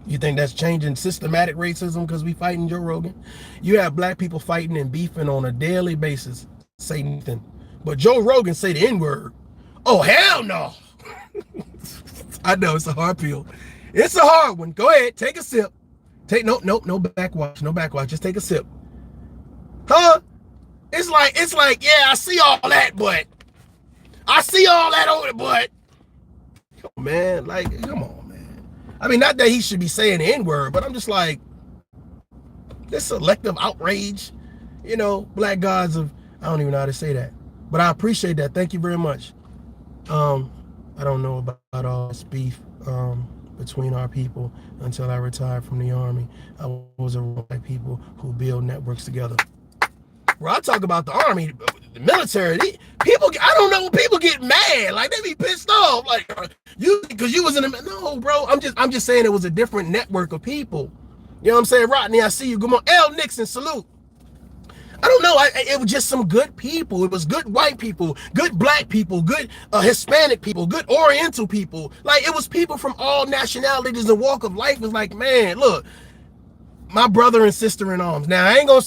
You think that's changing systematic racism because we fighting Joe Rogan? You have black people fighting and beefing on a daily basis, say nothing. But Joe Rogan say the N-word. Oh, hell no. I know it's a hard pill. It's a hard one. Go ahead, take a sip. No backwash, no backwash. Just take a sip. Huh? It's like, yeah, I see all that, but I see all that on it, but come on, man, like, come on, man. I mean, not that he should be saying the N-word, but I'm just like, this selective outrage, black gods of, I don't even know how to say that, but I appreciate that. Thank you very much. I don't know about all this beef between our people until I retired from the Army. I was around white people who build networks together. Bro, I talk about the Army, the military. People, I don't know, people get mad. Like, they be pissed off. Like, because you was in the, no, bro. I'm just saying it was a different network of people. You know what I'm saying? Rodney, I see you. Good morning. L. Nixon, salute. I don't know. It was just some good people. It was good white people, good black people, good Hispanic people, good Oriental people. Like, it was people from all nationalities and walk of life. It was like, man, look, my brother and sister in arms. Now, I ain't gonna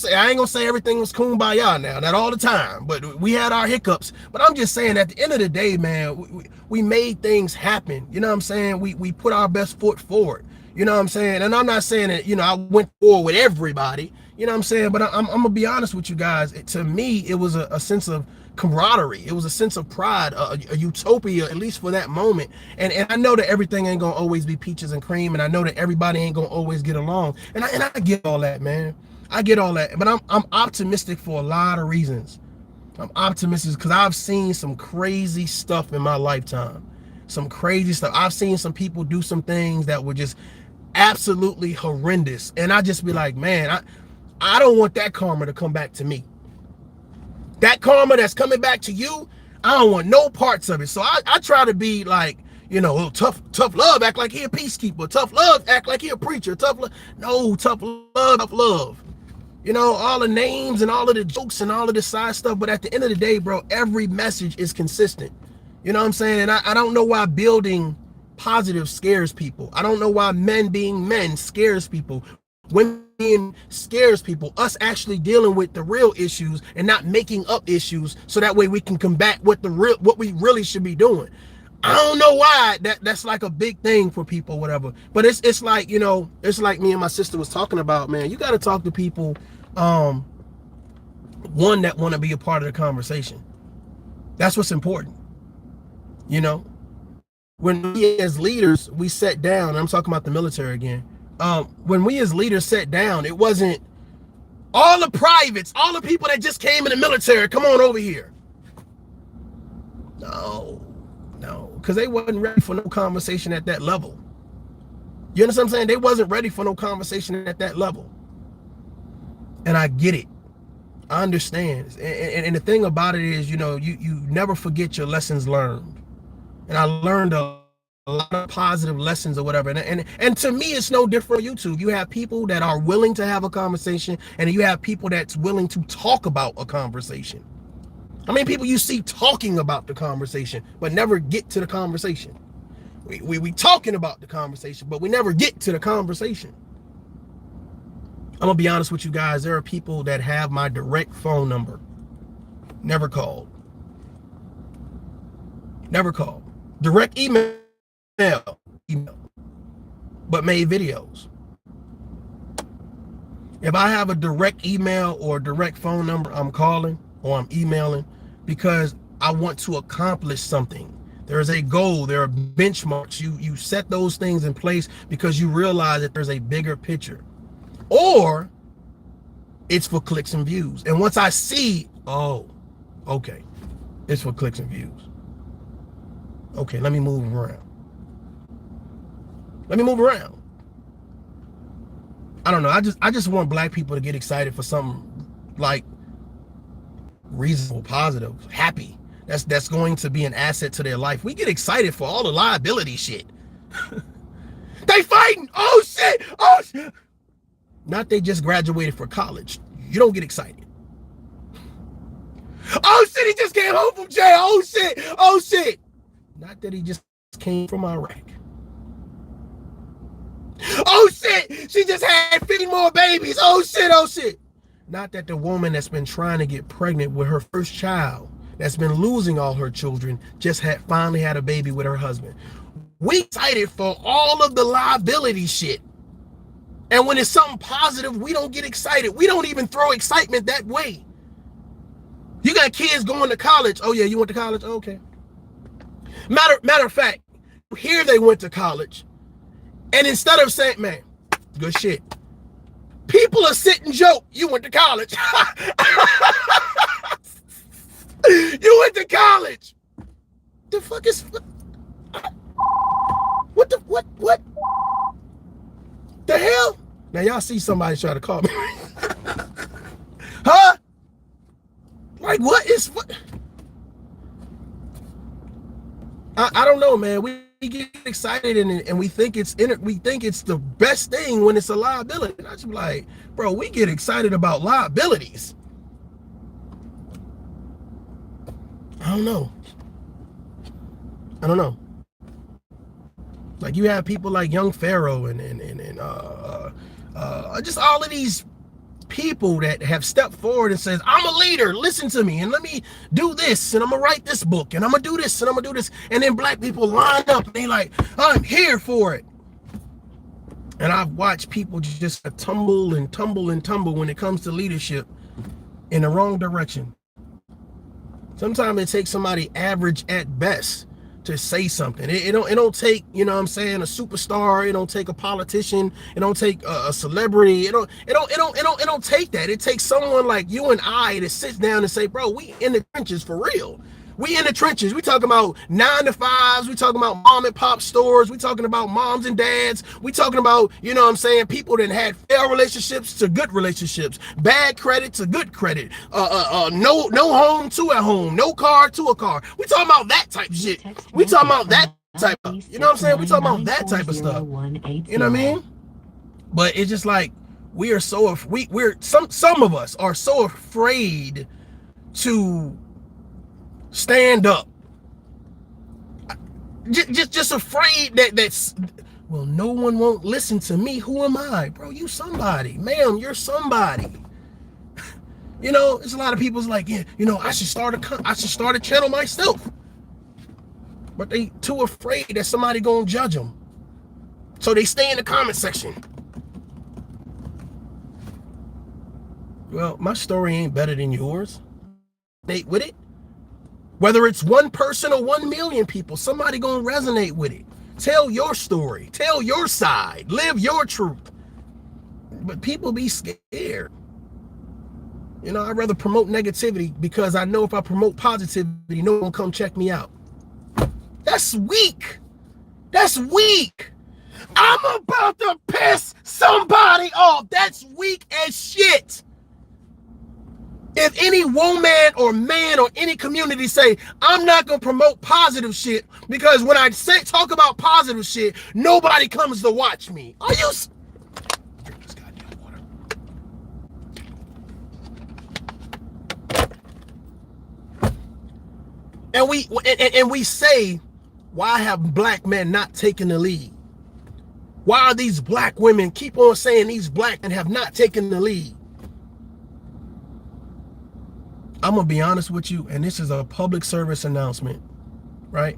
say everything was kumbaya now, not all the time, but we had our hiccups. But I'm just saying, at the end of the day, man, we made things happen. You know what I'm saying? We put our best foot forward. You know what I'm saying? And I'm not saying that, I went forward with everybody. You know what I'm saying? But I'm gonna be honest with you guys. To me, it was a sense of camaraderie. It was a sense of pride, a utopia, at least for that moment. And I know that everything ain't gonna always be peaches and cream, and I know that everybody ain't gonna always get along. And I get all that, man. I get all that. But I'm optimistic for a lot of reasons. I'm optimistic because I've seen some crazy stuff in my lifetime. Some crazy stuff. I've seen some people do some things that were just absolutely horrendous. And I just be like, man, I don't want that karma to come back to me. That karma that's coming back to you, I don't want no parts of it. So I try to be like, tough love, act like he a peacekeeper. Tough love, act like he a preacher. Tough love, no, tough love. All the names and all of the jokes and all of the side stuff. But at the end of the day, bro, every message is consistent. You know what I'm saying? And I don't know why building positive scares people. I don't know why men being men scares people. Women being scares people. Us actually dealing with the real issues and not making up issues so that way we can combat what we really should be doing. I don't know why that's like a big thing for people, whatever. But it's like, you know, it's like me and my sister was talking about, man. You got to talk to people, one that want to be a part of the conversation. That's what's important. You know, when we as leaders we sat down. I'm talking about the military again. When we as leaders sat down, it wasn't all the privates, all the people that just came in the military. Come on over here. No, because they wasn't ready for no conversation at that level. You understand what I'm saying? They wasn't ready for no conversation at that level. And I get it. I understand. And the thing about it is, you know, you never forget your lessons learned. And I learned a lot of positive lessons or whatever. And to me, it's no different on YouTube. You have people that are willing to have a conversation, and you have people that's willing to talk about a conversation. How many people you see talking about the conversation, but never get to the conversation? We talking about the conversation, but we never get to the conversation. I'm gonna be honest with you guys. There are people that have my direct phone number. Never called. Never called. Direct email, but made videos. If I have a direct email or direct phone number, I'm calling or I'm emailing because I want to accomplish something. There is a goal, there are benchmarks. You set those things in place because you realize that there's a bigger picture. Or it's for clicks and views. And once I see, oh, okay, it's for clicks and views. Okay, let me move around. Let me move around. I don't know. I just want black people to get excited for something like reasonable, positive, happy. That's going to be an asset to their life. We get excited for all the liability shit. They fighting. Oh shit. Oh shit. Not they just graduated from college. You don't get excited. Oh shit, he just came home from jail. Oh shit. Oh shit. Not that he just came from Iraq. Oh shit, she just had 50 more babies. Oh shit, oh shit. Not that the woman that's been trying to get pregnant with her first child, that's been losing all her children, just finally had a baby with her husband. We excited for all of the liability shit. And when it's something positive, we don't get excited. We don't even throw excitement that way. You got kids going to college. Oh yeah, you went to college? Oh, okay. Matter of fact, here they went to college. And instead of saying, man, good shit, people are sitting joke, you went to college. You went to college. The fuck is, what the hell? Now y'all see somebody try to call me. Huh? Like what? I don't know, man. We get excited and we think it's the best thing when it's a liability. And I just be like, bro, we get excited about liabilities. I don't know. Like you have people like Young Pharaoh and just all of these people that have stepped forward and says, I'm a leader, listen to me, and let me do this, and I'm gonna write this book, and I'm gonna do this, and I'm gonna do this. And then black people line up and they like, I'm here for it. And I've watched people just tumble and tumble and tumble when it comes to leadership in the wrong direction. Sometimes it takes somebody average at best to say something. It don't take, you know what I'm saying, a superstar. It don't take a politician. It don't take a celebrity. It don't take that. It takes someone like you and I that sits down and say, bro, we in the trenches for real. We in the trenches. We talking about 9 to 5s. We talking about mom and pop stores. We talking about moms and dads. We talking about, you know what I'm saying, people that had failed relationships to good relationships, bad credit to good credit, no home to a home, no car to a car. We talking about that type of shit. We talking about that type of, you know what I'm saying? We talking about that type of stuff. You know what I mean? But it's just like we're some of us are so afraid to stand up, just afraid that's, well, no one won't listen to me. Who am I? Bro, you somebody. Ma'am, you're somebody. You know, it's a lot of people's like, yeah, you know, I should start a channel myself. but they too afraid that somebody gonna judge them. So they stay in the comment section. Well, my story ain't better than yours. Resonate with it. Whether it's one person or 1 million people, somebody gonna resonate with it. Tell your story. Tell your side. Live your truth. But people be scared. You know, I'd rather promote negativity because I know if I promote positivity, no one will come check me out. That's weak. That's weak. I'm about to piss somebody off. That's weak as shit. If any woman or man or any community say, I'm not going to promote positive shit because when I talk about positive shit, nobody comes to watch me. Are you... Drink this goddamn water. And we say, why have black men not taken the lead? Why are these black women keep on saying these black men have not taken the lead? I'm going to be honest with you, and this is a public service announcement, right?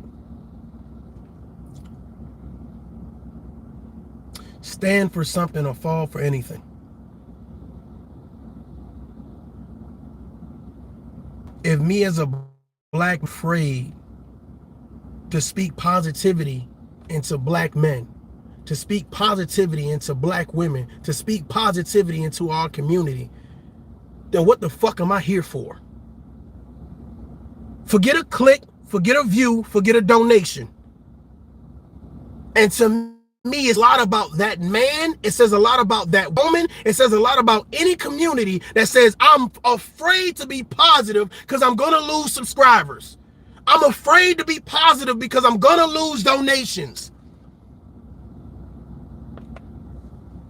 Stand for something or fall for anything. If me as a black afraid to speak positivity into black men, to speak positivity into black women, to speak positivity into our community, then what the fuck am I here for? Forget a click, forget a view, forget a donation. And to me, it's a lot about that man. It says a lot about that woman. It says a lot about any community that says, I'm afraid to be positive because I'm going to lose subscribers. I'm afraid to be positive because I'm going to lose donations.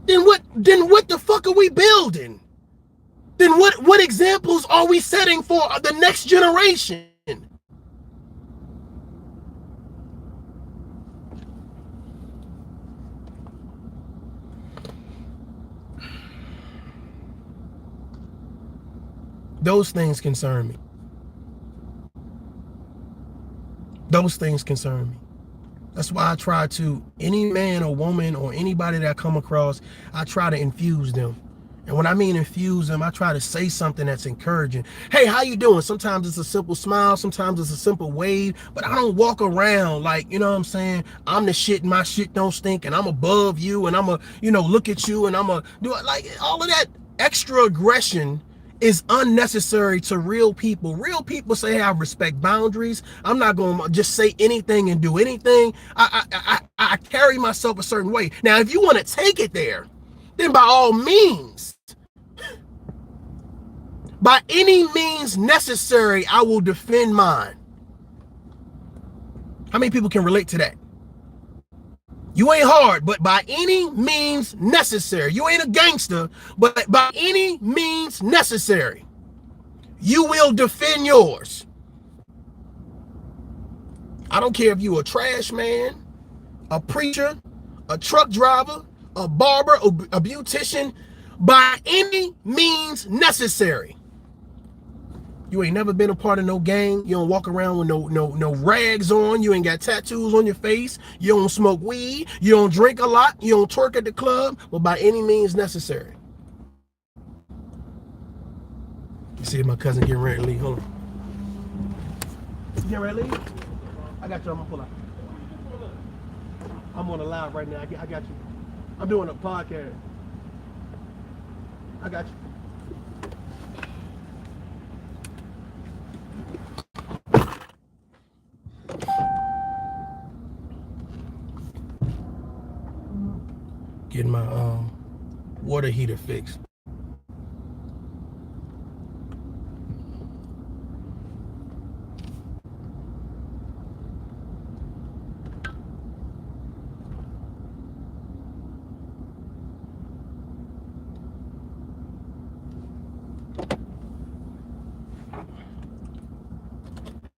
Then what the fuck are we building? Then what examples are we setting for the next generation? Those things concern me. Those things concern me. That's why I try to, any man or woman or anybody that I come across, I try to infuse them. And when I mean infuse them, I try to say something that's encouraging. Hey, how you doing? Sometimes it's a simple smile. Sometimes it's a simple wave. But I don't walk around like, you know what I'm saying? I'm the shit and my shit don't stink and I'm above you and I'm a, look at you and I'm a do it. Like all of that extra aggression is unnecessary to real people. Real people say, hey, I respect boundaries. I'm not going to just say anything and do anything. I carry myself a certain way. Now, if you want to take it there, then by all means, by any means necessary, I will defend mine. How many people can relate to that? You ain't hard, but by any means necessary. You ain't a gangster, but by any means necessary, you will defend yours. I don't care if you a trash man, a preacher, a truck driver, a barber, a beautician, by any means necessary. You ain't never been a part of no gang. You don't walk around with no rags on. You ain't got tattoos on your face. You don't smoke weed. You don't drink a lot. You don't twerk at the club. But by any means necessary. You see my cousin getting ready to leave. Hold on. You getting ready to leave? I got you. I'm gonna pull out. I'm on the live right now. I got you. I'm doing a podcast. I got you. Getting my water heater fixed.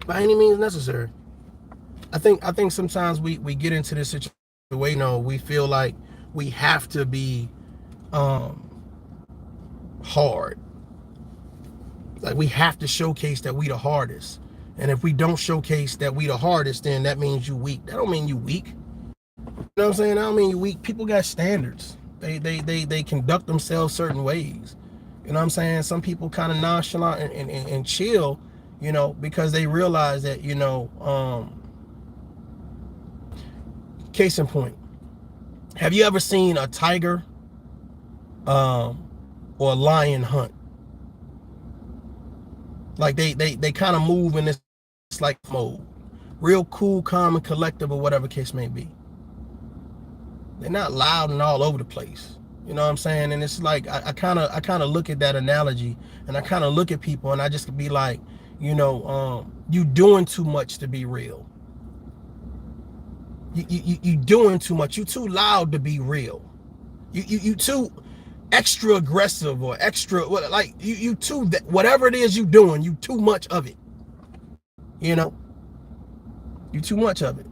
By any means necessary. I think sometimes we get into this situation, we feel like we have to be hard. Like we have to showcase that we the hardest. And if we don't showcase that we the hardest, then that means you weak. That don't mean you weak. You know what I'm saying? I don't mean you weak. People got standards. They conduct themselves certain ways. You know what I'm saying? Some people kind of nonchalant and chill, you know, because they realize that, you know, case in point. Have you ever seen a tiger or a lion hunt? Like they kind of move in this like mode. Real cool, calm, and collective, or whatever case may be. They're not loud and all over the place. You know what I'm saying? And it's like I kind of look at that analogy, and I kind of look at people, and I just be like, you know, you doing too much to be real. You doing too much. You too loud to be real. You too extra aggressive or extra, like you too, whatever it is you doing, you too much of it. You know, you too much of it.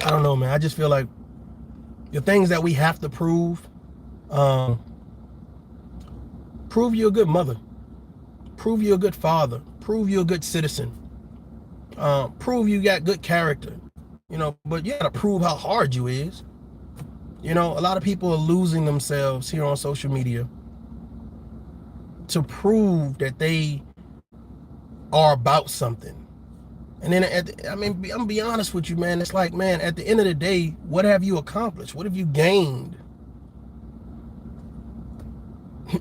I don't know, man. I just feel like the things that we have to prove, prove you're a good mother, prove you're a good father, prove you're a good citizen, prove you got good character, you know, but you gotta prove how hard you is. You know, a lot of people are losing themselves here on social media to prove that they are about something. And then, I mean, I'm gonna be honest with you, man. It's like, man, at the end of the day, what have you accomplished? What have you gained?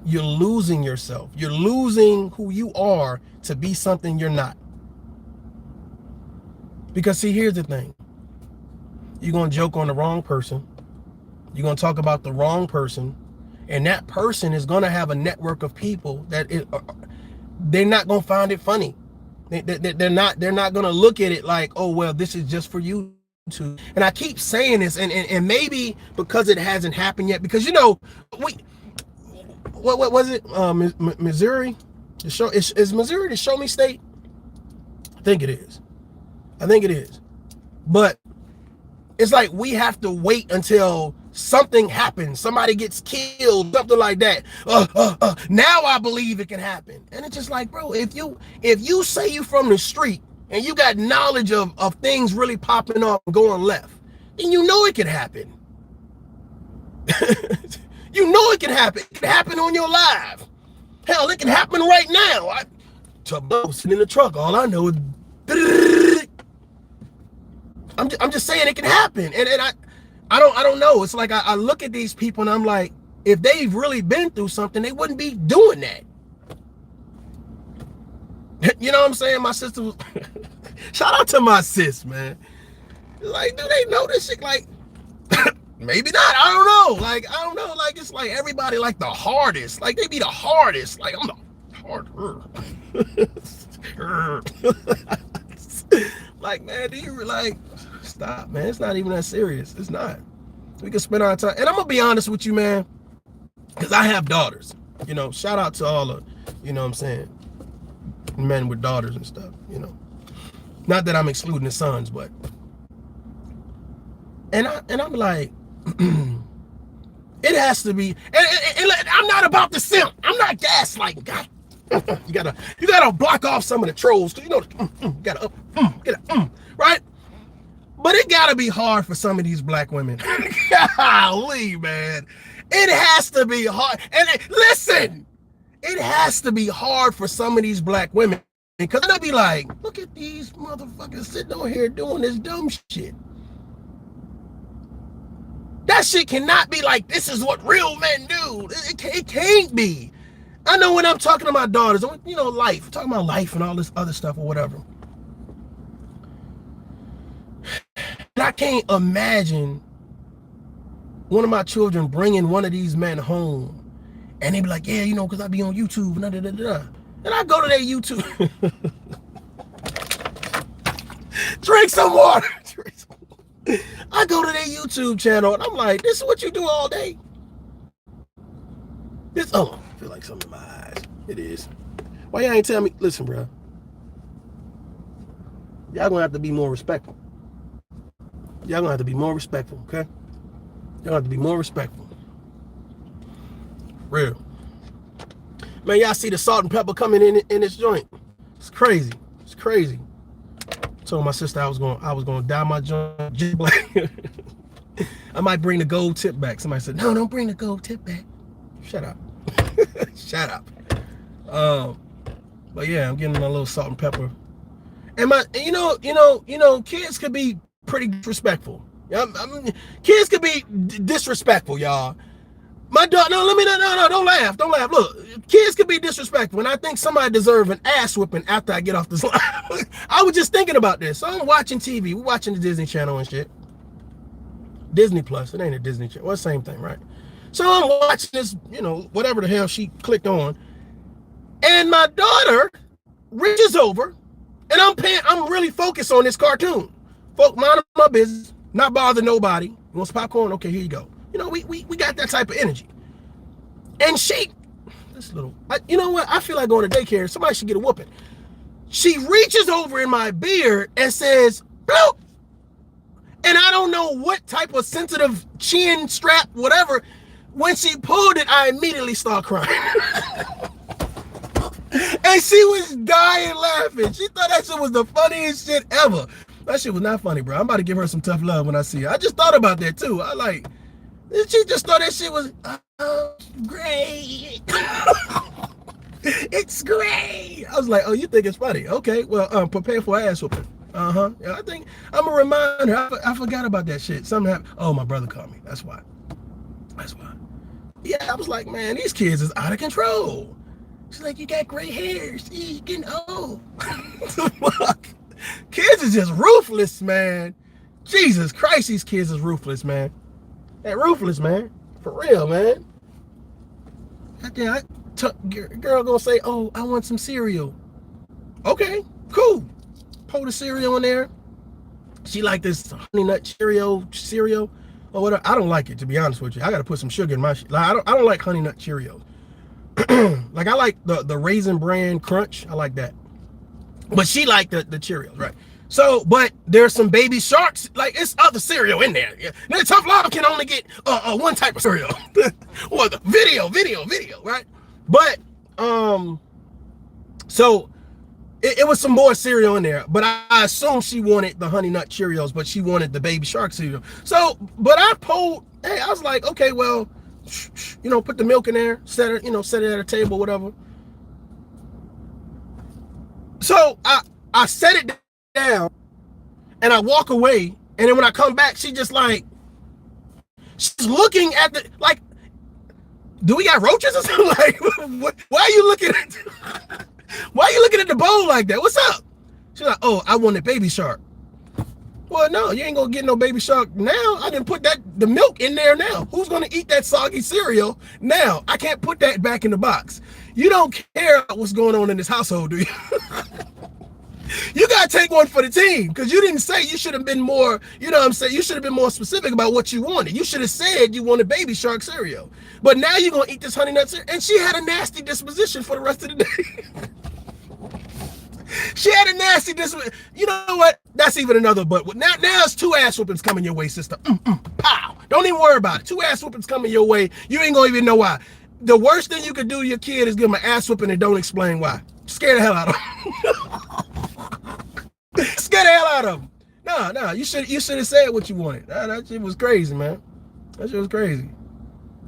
You're losing yourself. You're losing who you are to be something you're not. Because see, here's the thing. You're gonna joke on the wrong person. You're gonna talk about the wrong person, and that person is gonna have a network of people that they're not gonna find it funny. They're not gonna look at it like, oh well, this is just for you to. And I keep saying this, and maybe because it hasn't happened yet, because you know, what was it? Missouri? Is Missouri the show me state? I think it is. But it's like we have to wait until something happens, somebody gets killed, something like that. Now I believe it can happen. And it's just like, bro, if you say you from the street and you got knowledge of things really popping off and going left, then you know it can happen. You know it can happen. It can happen on your live. Hell, it can happen right now. ToughLove sitting in the truck. All I know is I'm just saying it can happen. And I don't know. It's like I look at these people and I'm like, if they've really been through something, they wouldn't be doing that. You know what I'm saying? My sister was shout out to my sis, man. Like, do they know this shit? Like, maybe not. I don't know. Like, I don't know. Like, it's like everybody like the hardest. Like, they be the hardest. Like, I'm the harder. Like, man, do you like stop, man? It's not even that serious. It's not. We can spend our time. And I'm gonna be honest with you, man, because I have daughters. You know, shout out to all the, you know what I'm saying, men with daughters and stuff, you know. Not that I'm excluding the sons, but and I'm like, it has to be, and I'm not about to simp. I'm not gaslighting. God, you gotta block off some of the trolls, cause you know, you gotta right? But it gotta be hard for some of these black women. Golly, man, it has to be hard. And listen, it has to be hard for some of these black women because they'll be like, look at these motherfuckers sitting on here doing this dumb shit. That shit cannot be like, this is what real men do. It can't be. I know when I'm talking to my daughters, you know, life, talking about life and all this other stuff or whatever. And I can't imagine one of my children bringing one of these men home and they be like, yeah, you know, because I be on YouTube and And I go to their YouTube. Drink some water. I go to their YouTube channel and I'm like, this is what you do all day? This, oh, I feel like something in my eyes. It is. Why y'all ain't tell me? Listen, bro. Y'all gonna have to be more respectful. Y'all gonna have to be more respectful, okay? Y'all have to be more respectful. Real. Man, y'all see the salt and pepper coming in this joint. It's crazy. It's crazy. Told my sister I was gonna dye my joint just black. I might bring the gold tip back. Somebody said, no, don't bring the gold tip back. Shut up. Shut up. But yeah, I'm getting a little salt and pepper. And kids could be pretty disrespectful. Kids could be disrespectful, y'all. My daughter, no, don't laugh. Look, kids could be disrespectful, and I think somebody deserve an ass whipping after I get off this line. I was just thinking about this. So I'm watching TV. We're watching the Disney Channel and shit. Disney Plus. It ain't a Disney Channel. Well, the same thing, right? So I'm watching this, whatever the hell she clicked on, and my daughter reaches over, and I'm really focused on this cartoon. Mind my business, not bother nobody. You want some popcorn? Okay, here you go. We got that type of energy. And you know what? I feel like going to daycare. Somebody should get a whooping. She reaches over in my beard and says, bloop. And I don't know what type of sensitive chin strap, whatever. When she pulled it, I immediately start crying. And she was dying laughing. She thought that shit was the funniest shit ever. That shit was not funny, bro. I'm about to give her some tough love when I see her. I just thought about that too. She just thought that shit was great. It's great. I was like, oh, you think it's funny? Okay, well, prepare for ass whooping. Yeah, I think I'm gonna remind her. I forgot about that shit. Something happened. Oh, my brother called me. That's why. Yeah, I was like, man, these kids is out of control. She's like, you got gray hairs. You're getting old. Fuck. Kids is just ruthless, man. Jesus Christ, these kids is ruthless, man. They're ruthless, man. For real, man. Girl gonna say, oh, I want some cereal. Okay, cool. Pour the cereal in there. She like this honey nut cereal or whatever. I don't like it, to be honest with you. I gotta put some sugar in my shit. Like, I don't like honey nut Cheerios. Like, I like the Raisin Bran Crunch. I like that. But she liked the Cheerios, right? So, but there's some Baby Sharks. Like, it's other cereal in there. Yeah. Now, ToughLove can only get one type of cereal. Or the video, right? But, so it was some more cereal in there. But I assumed she wanted the Honey Nut Cheerios, but she wanted the Baby Shark cereal. So, but I was like, okay, well, put the milk in there, set it at a table, whatever. So I set it down and I walk away, and then when I come back, she's looking at do we got roaches or something? Like, why are you looking at the bowl like that? What's up? She's like, oh, I wanted Baby Shark. Well, no, you ain't gonna get no Baby Shark now. I didn't put the milk in there now. Who's gonna eat that soggy cereal now? I can't put that back in the box. You don't care what's going on in this household, do you? You gotta take one for the team, because you didn't say. You should have been more, you should have been more specific about what you wanted. You should have said you wanted Baby Shark cereal. But now you're gonna eat this Honey Nut cereal. And she had a nasty disposition for the rest of the day. She had a nasty disposition. You know what? That's even another but. Now it's 2 ass whoopings coming your way, sister. Pow. Don't even worry about it. 2 ass whoopings coming your way. You ain't gonna even know why. The worst thing you could do to your kid is give him an ass whooping and don't explain why. Scare the hell out of him. Scare the hell out of him. No, you should have said what you wanted. That shit was crazy, man. That shit was crazy.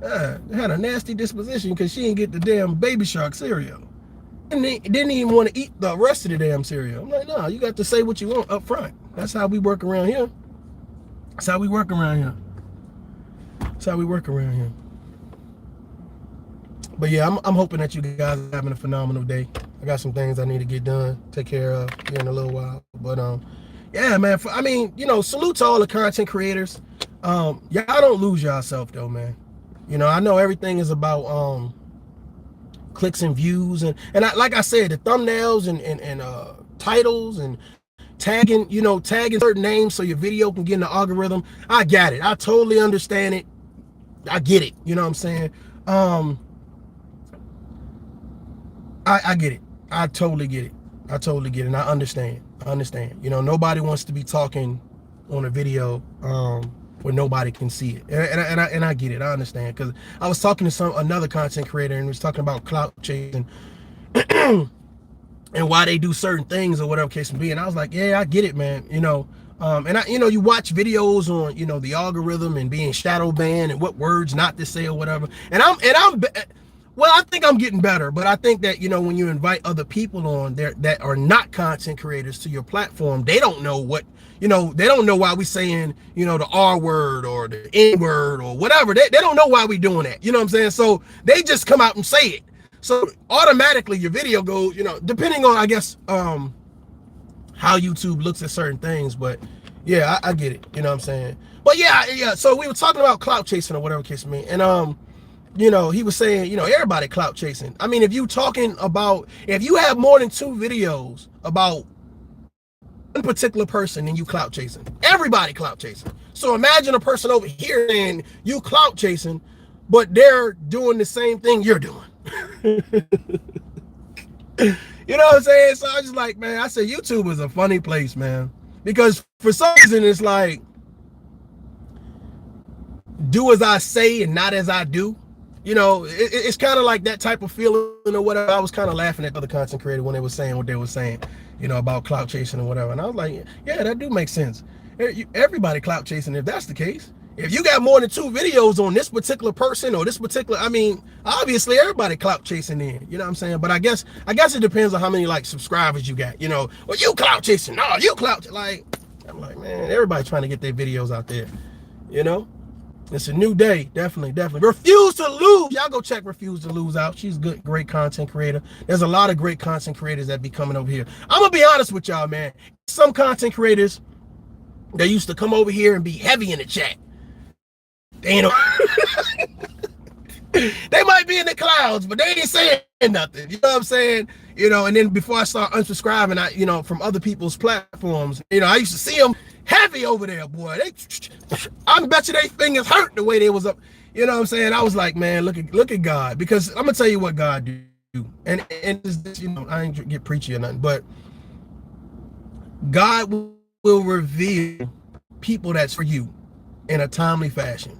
They had a nasty disposition because she didn't get the damn Baby Shark cereal. And they didn't even want to eat the rest of the damn cereal. I'm like, no, you got to say what you want up front. That's how we work around here. But yeah, I'm hoping that you guys are having a phenomenal day. I got some things I need to get done, take care of here in a little while. But yeah, man. Salute to all the content creators. Y'all don't lose yourself though, man. I know everything is about clicks and views, and like I said, the thumbnails and titles and tagging certain names so your video can get in the algorithm. I got it. I totally understand it. I get it. You know what I'm saying? I get it. I totally get it. And I understand. Nobody wants to be talking on a video where nobody can see it. And I get it. I understand, because I was talking to another content creator, and was talking about clout chasing and why they do certain things or whatever case may be. And I was like, yeah, I get it, man. And you watch videos on, the algorithm and being shadow banned and what words not to say or whatever. Well, I think I'm getting better, but I think that, when you invite other people on there that are not content creators to your platform, they don't know what, they don't know why we saying, the R word or the N word or whatever. They don't know why we doing that. You know what I'm saying? So they just come out and say it. So automatically your video goes, depending on, I guess, how YouTube looks at certain things. But yeah, I get it. You know what I'm saying? But yeah. So we were talking about clout chasing or whatever case me. And he was saying, everybody clout chasing. I mean, if you have more than 2 videos about one particular person, then you clout chasing. Everybody clout chasing. So imagine a person over here and you clout chasing, but they're doing the same thing you're doing. You know what I'm saying? So I was just like, man, I said YouTube is a funny place, man, because for some reason it's like, do as I say and not as I do. It's kind of like that type of feeling or whatever. I was kind of laughing at other content creators when they were saying what they were saying, about clout chasing or whatever. And I was like, yeah, that do make sense. Everybody clout chasing if that's the case. If you got more than 2 videos on this particular person or this particular, I mean, obviously everybody clout chasing in, you know what I'm saying? But I guess it depends on how many like subscribers you got, well, you clout chasing, no, you clout, I'm like, man, everybody trying to get their videos out there, It's a new day, definitely. Refuse to Lose, y'all go check Refuse to Lose out. She's good, great content creator. There's a lot of great content creators that be coming over here. I'm gonna be honest with y'all, man. Some content creators, they used to come over here and be heavy in the chat. They they might be in the clouds, but they ain't saying nothing. You know what I'm saying? And then before I start unsubscribing, I, from other people's platforms, I used to see them heavy over there, boy. I bet you they fingers hurt the way they was up. You know what I'm saying? I was like, man, look at God, because I'm gonna tell you what God do. And this, I ain't get preachy or nothing, but God will reveal people that's for you in a timely fashion.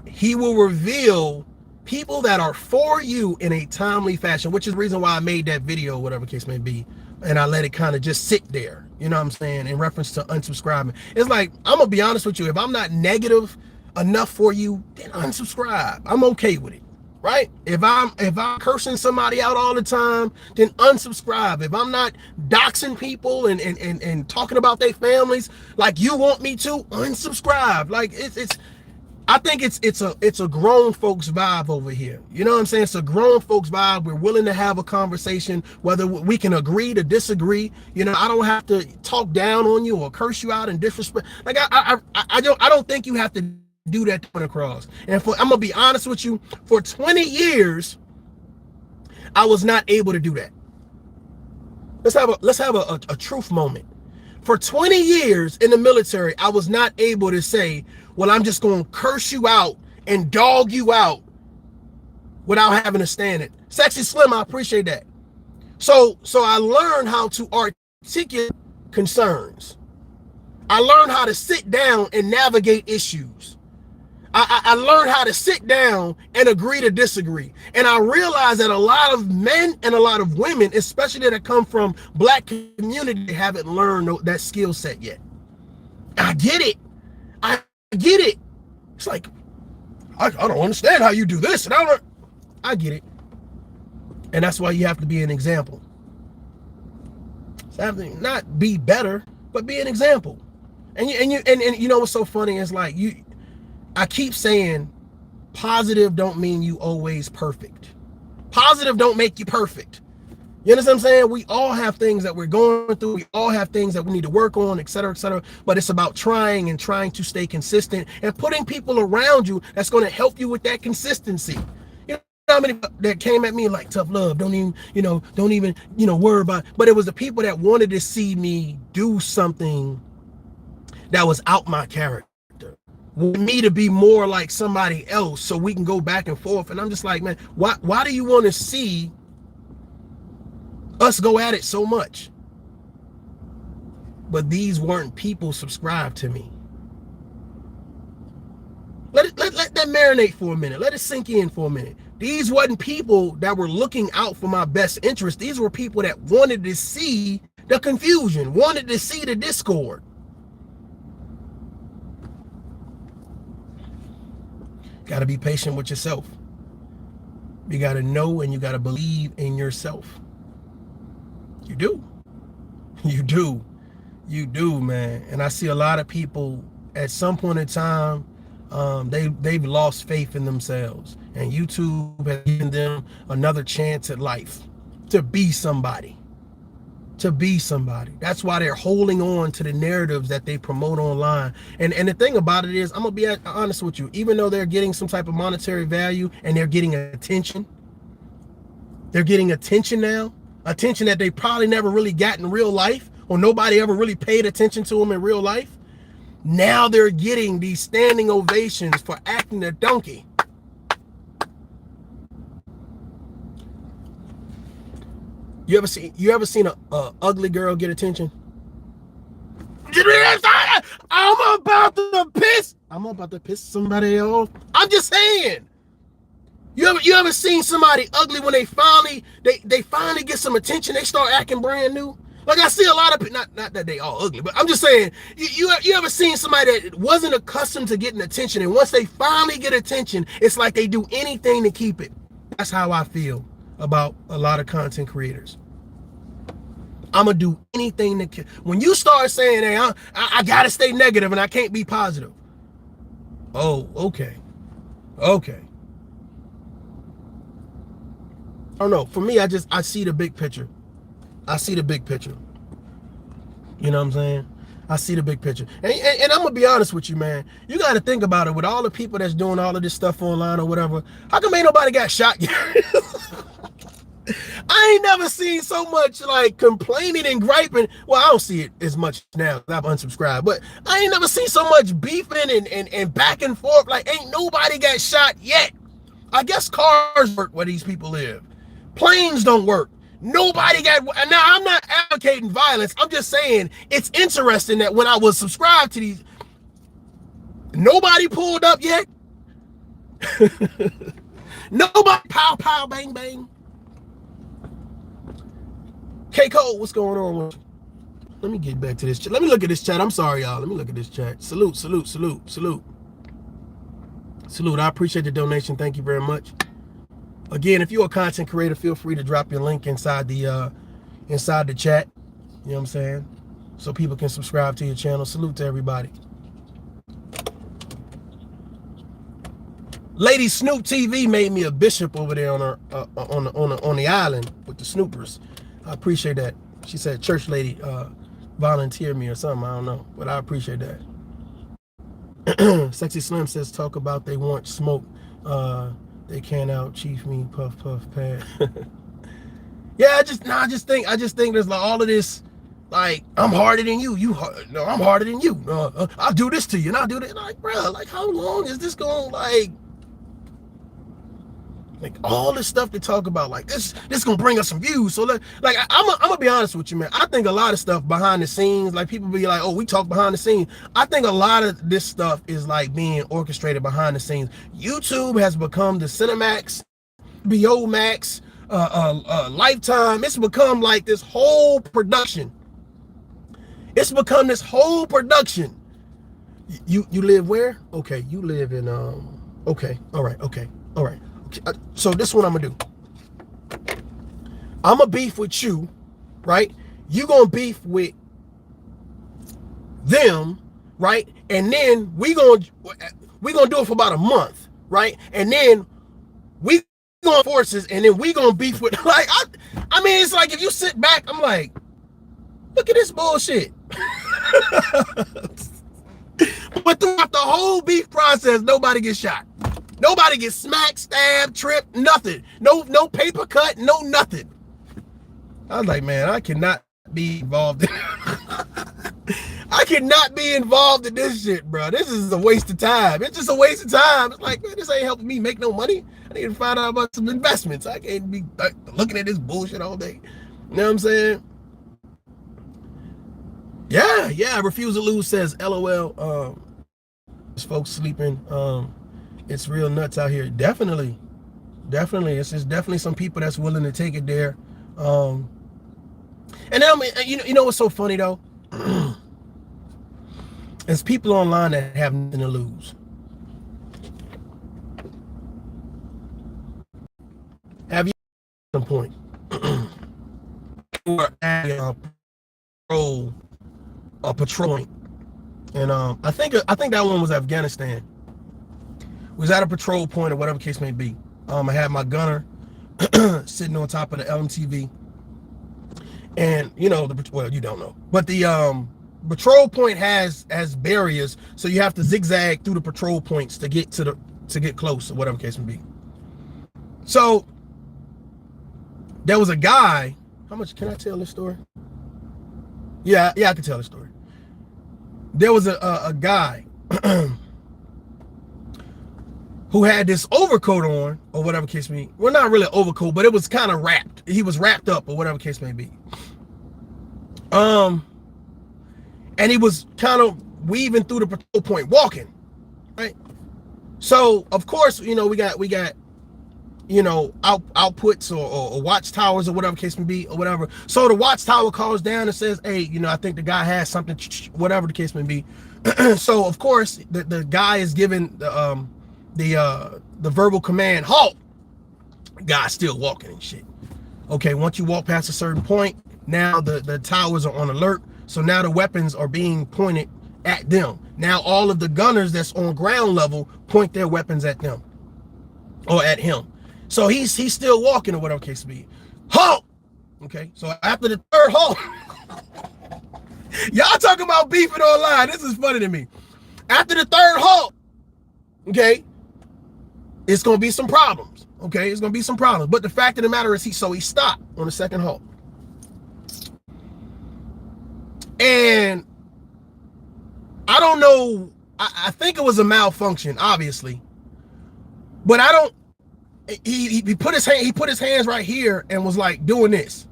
He will reveal people that are for you in a timely fashion, which is the reason why I made that video, whatever case may be. And I let it kind of just sit there, you know what I'm saying, in reference to unsubscribing. It's like, I'm gonna be honest with you, if I'm not negative enough for you, then unsubscribe. I'm okay with it, right? If I'm cursing somebody out all the time, then unsubscribe. If I'm not doxing people and talking about their families like you want me to, unsubscribe. Like I think it's a grown folks vibe over here. You know what I'm saying? It's a grown folks vibe. We're willing to have a conversation, whether we can agree to disagree. I don't have to talk down on you or curse you out and disrespect. Like I don't think you have to do that to put across. And I'm gonna be honest with you, for 20 years, I was not able to do that. Let's have a truth moment. For 20 years in the military, I was not able to say, well, I'm just going to curse you out and dog you out without having to stand it. Sexy Slim, I appreciate that. So I learned how to articulate concerns. I learned how to sit down and navigate issues. I learned how to sit down and agree to disagree. And I realized that a lot of men and a lot of women, especially that come from Black community, haven't learned that skill set yet. I get it. I get it. It's like, I don't understand how you do this. And I get it. And that's why you have to be an example. So have to not be better, but be an example. And you know what's so funny is like I keep saying positive don't mean you always perfect. Positive don't make you perfect. You understand what I'm saying? We all have things that we're going through. We all have things that we need to work on, et cetera, et cetera. But it's about trying to stay consistent and putting people around you that's going to help you with that consistency. You know how many that came at me like, tough love, don't even worry about it. But it was the people that wanted to see me do something that was out my character. Me to be more like somebody else so we can go back and forth. And I'm just like, man, why do you want to see us go at it so much? but these weren't people subscribed to me. Let that marinate for a minute. Let it sink in for a minute. These wasn't people that were looking out for my best interest. These were people that wanted to see the confusion, wanted to see the discord. Got to be patient with yourself. You got to know and you got to believe in yourself. You do. You do. You do, man. And I see a lot of people at some point in time, they've lost faith in themselves, and YouTube has given them another chance at life to be somebody. That's why they're holding on to the narratives that they promote online. And the thing about it is, I'm gonna be honest with you, even though they're getting some type of monetary value and they're getting attention now, attention that they probably never really got in real life, or nobody ever really paid attention to them in real life. Now they're getting these standing ovations for acting a donkey. You ever seen a ugly girl get attention? I'm about to piss somebody off. I'm just saying. You ever seen somebody ugly when they finally get some attention, they start acting brand new? Like, I see a lot of, not that they all ugly, but I'm just saying, you ever seen somebody that wasn't accustomed to getting attention, and once they finally get attention, it's like they do anything to keep it? That's how I feel about a lot of content creators. I'm gonna do anything to, when you start saying, hey, I gotta stay negative and I can't be positive. Oh, okay. I don't know. For me, I see the big picture. I see the big picture. You know what I'm saying? I see the big picture. And I'm going to be honest with you, man. You got to think about it. With all the people that's doing all of this stuff online or whatever, how come ain't nobody got shot yet? I ain't never seen so much like complaining and griping. Well, I don't see it as much now. I've unsubscribed. But I ain't never seen so much beefing and back and forth. Like, ain't nobody got shot yet. I guess cars work where these people live. Planes don't work. Nobody got. Now, I'm not advocating violence. I'm just saying it's interesting that when I was subscribed to these, nobody pulled up yet. Nobody pow pow bang bang. K Cole, what's going on with you? Let me get back to this chat. Let me look at this chat. I'm sorry, y'all. Let me look at this chat. Salute. I appreciate the donation. Thank you very much. Again, if you're a content creator, feel free to drop your link inside the chat. You know what I'm saying? So people can subscribe to your channel. Salute to everybody. Lady Snoop TV made me a bishop over there on the island with the Snoopers. I appreciate that. She said church lady volunteer me or something. I don't know, but I appreciate that. Sexy Slim says talk about they want smoke. They can't out chief me, puff puff pad. Yeah, I just think there's like all of this, like, I'm harder than you. No, I'm harder than you. I'll do this to you, and I'll do that. Like, bro, like, how long is this going? Like all this stuff to talk about, like this gonna bring us some views. So like I'm gonna be honest with you, man. I think a lot of stuff behind the scenes, like people be like, oh, we talk behind the scenes. I think a lot of this stuff is like being orchestrated behind the scenes. YouTube has become the Cinemax, BO Max, Lifetime. It's become like this whole production. It's become this whole production. You live where? Okay, you live in okay, all right. So this is what I'm gonna do. I'm gonna beef with you, right? You gonna beef with them, right? And then we gonna do it for about a month, right? And then we going forces, and then we gonna beef with, like, I mean, it's like if you sit back, I'm like, look at this bullshit. But throughout the whole beef process, nobody gets shot. Nobody gets smacked, stabbed, tripped, nothing. No paper cut, no nothing. I was like, man, I cannot be involved in I cannot be involved in this shit, bro. This is a waste of time. It's just a waste of time. It's like, man, this ain't helping me make no money. I need to find out about some investments. I can't be looking at this bullshit all day. You know what I'm saying? Yeah. Refuse to lose says, LOL. There's folks sleeping. It's real nuts out here. Definitely. It's definitely some people that's willing to take it there. And then, you know what's so funny though? There's people online that have nothing to lose. Have you at some point? Or at a patrol, and I think that one was Afghanistan. We was at a patrol point or whatever case may be. I had my gunner sitting on top of the LMTV, and you know well, you don't know, but the patrol point has barriers, so you have to zigzag through the patrol points to get close or whatever case may be. So there was a guy. How much can I tell this story? Yeah, I can tell the story. There was a guy who had this overcoat on, or whatever case may be. Well, not really an overcoat, but it was kind of wrapped. He was wrapped up, or whatever case may be. And he was kind of weaving through the patrol point, walking, right? So of course, you know, we got you know, outputs or watchtowers or whatever case may be, or whatever. So the watchtower calls down and says, hey, you know, I think the guy has something, whatever the case may be. So of course the guy is given the verbal command, halt. Guy's still walking and shit. Okay, once you walk past a certain point, now the towers are on alert. So now the weapons are being pointed at them. Now all of the gunners that's on ground level point their weapons at them or at him. So he's still walking or whatever case may be. Halt! Okay, so after the third halt, y'all talking about beefing online. This is funny to me. After the third halt, okay, it's gonna be some problems. Okay, it's gonna be some problems. But the fact of the matter is, he stopped on the second halt. And I don't know, I think it was a malfunction, obviously. But I don't. He put his hands right here and was like doing this,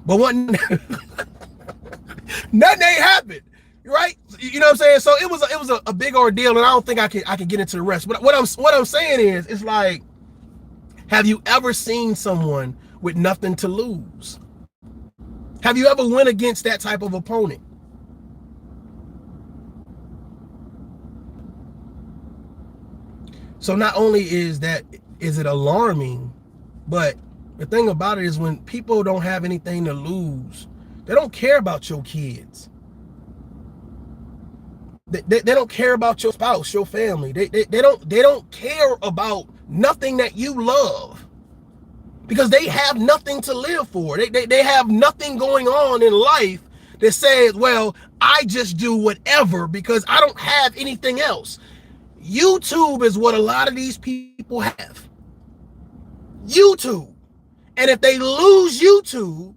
but nothing ain't happened, right? You know what I'm saying? So it was a big ordeal, and I don't think I can get into the rest. But what I'm saying is, it's like, have you ever seen someone with nothing to lose? Have you ever went against that type of opponent? So not only is it alarming, but the thing about it is, when people don't have anything to lose, they don't care about your kids. They don't care about your spouse, your family. They don't care about nothing that you love, because they have nothing to live for. They have nothing going on in life that says, well, I just do whatever because I don't have anything else. YouTube is what a lot of these people have. YouTube. And if they lose YouTube,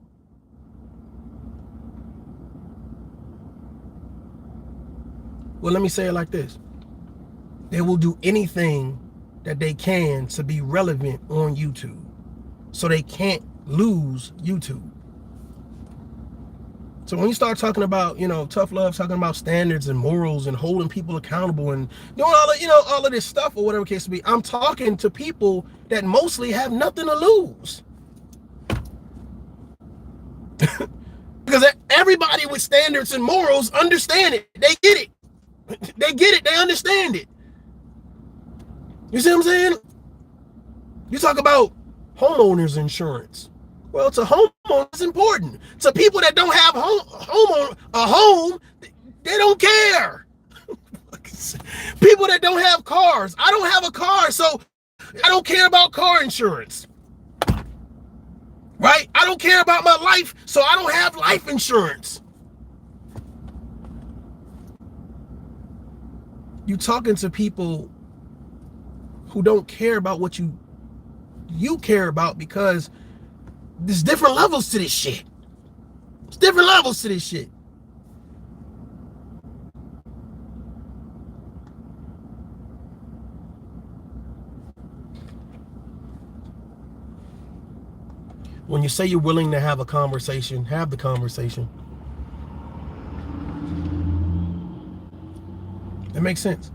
well, let me say it like this. They will do anything that they can to be relevant on YouTube, so they can't lose YouTube. So when you start talking about, you know, tough love, talking about standards and morals and holding people accountable and doing all of, you know, all of this stuff or whatever case may be, I'm talking to people that mostly have nothing to lose. Because everybody with standards and morals understand it. They get it. They get it. They understand it. You see what I'm saying? You talk about homeowners insurance. Well, to homeowners, it's important. To people that don't have a home, they don't care. People that don't have cars. I don't have a car, so I don't care about car insurance. Right? I don't care about my life, so I don't have life insurance. You talking to people who don't care about what you care about, because there's different levels to this shit. There's different levels to this shit. When you say you're willing to have a conversation, have the conversation. It makes sense.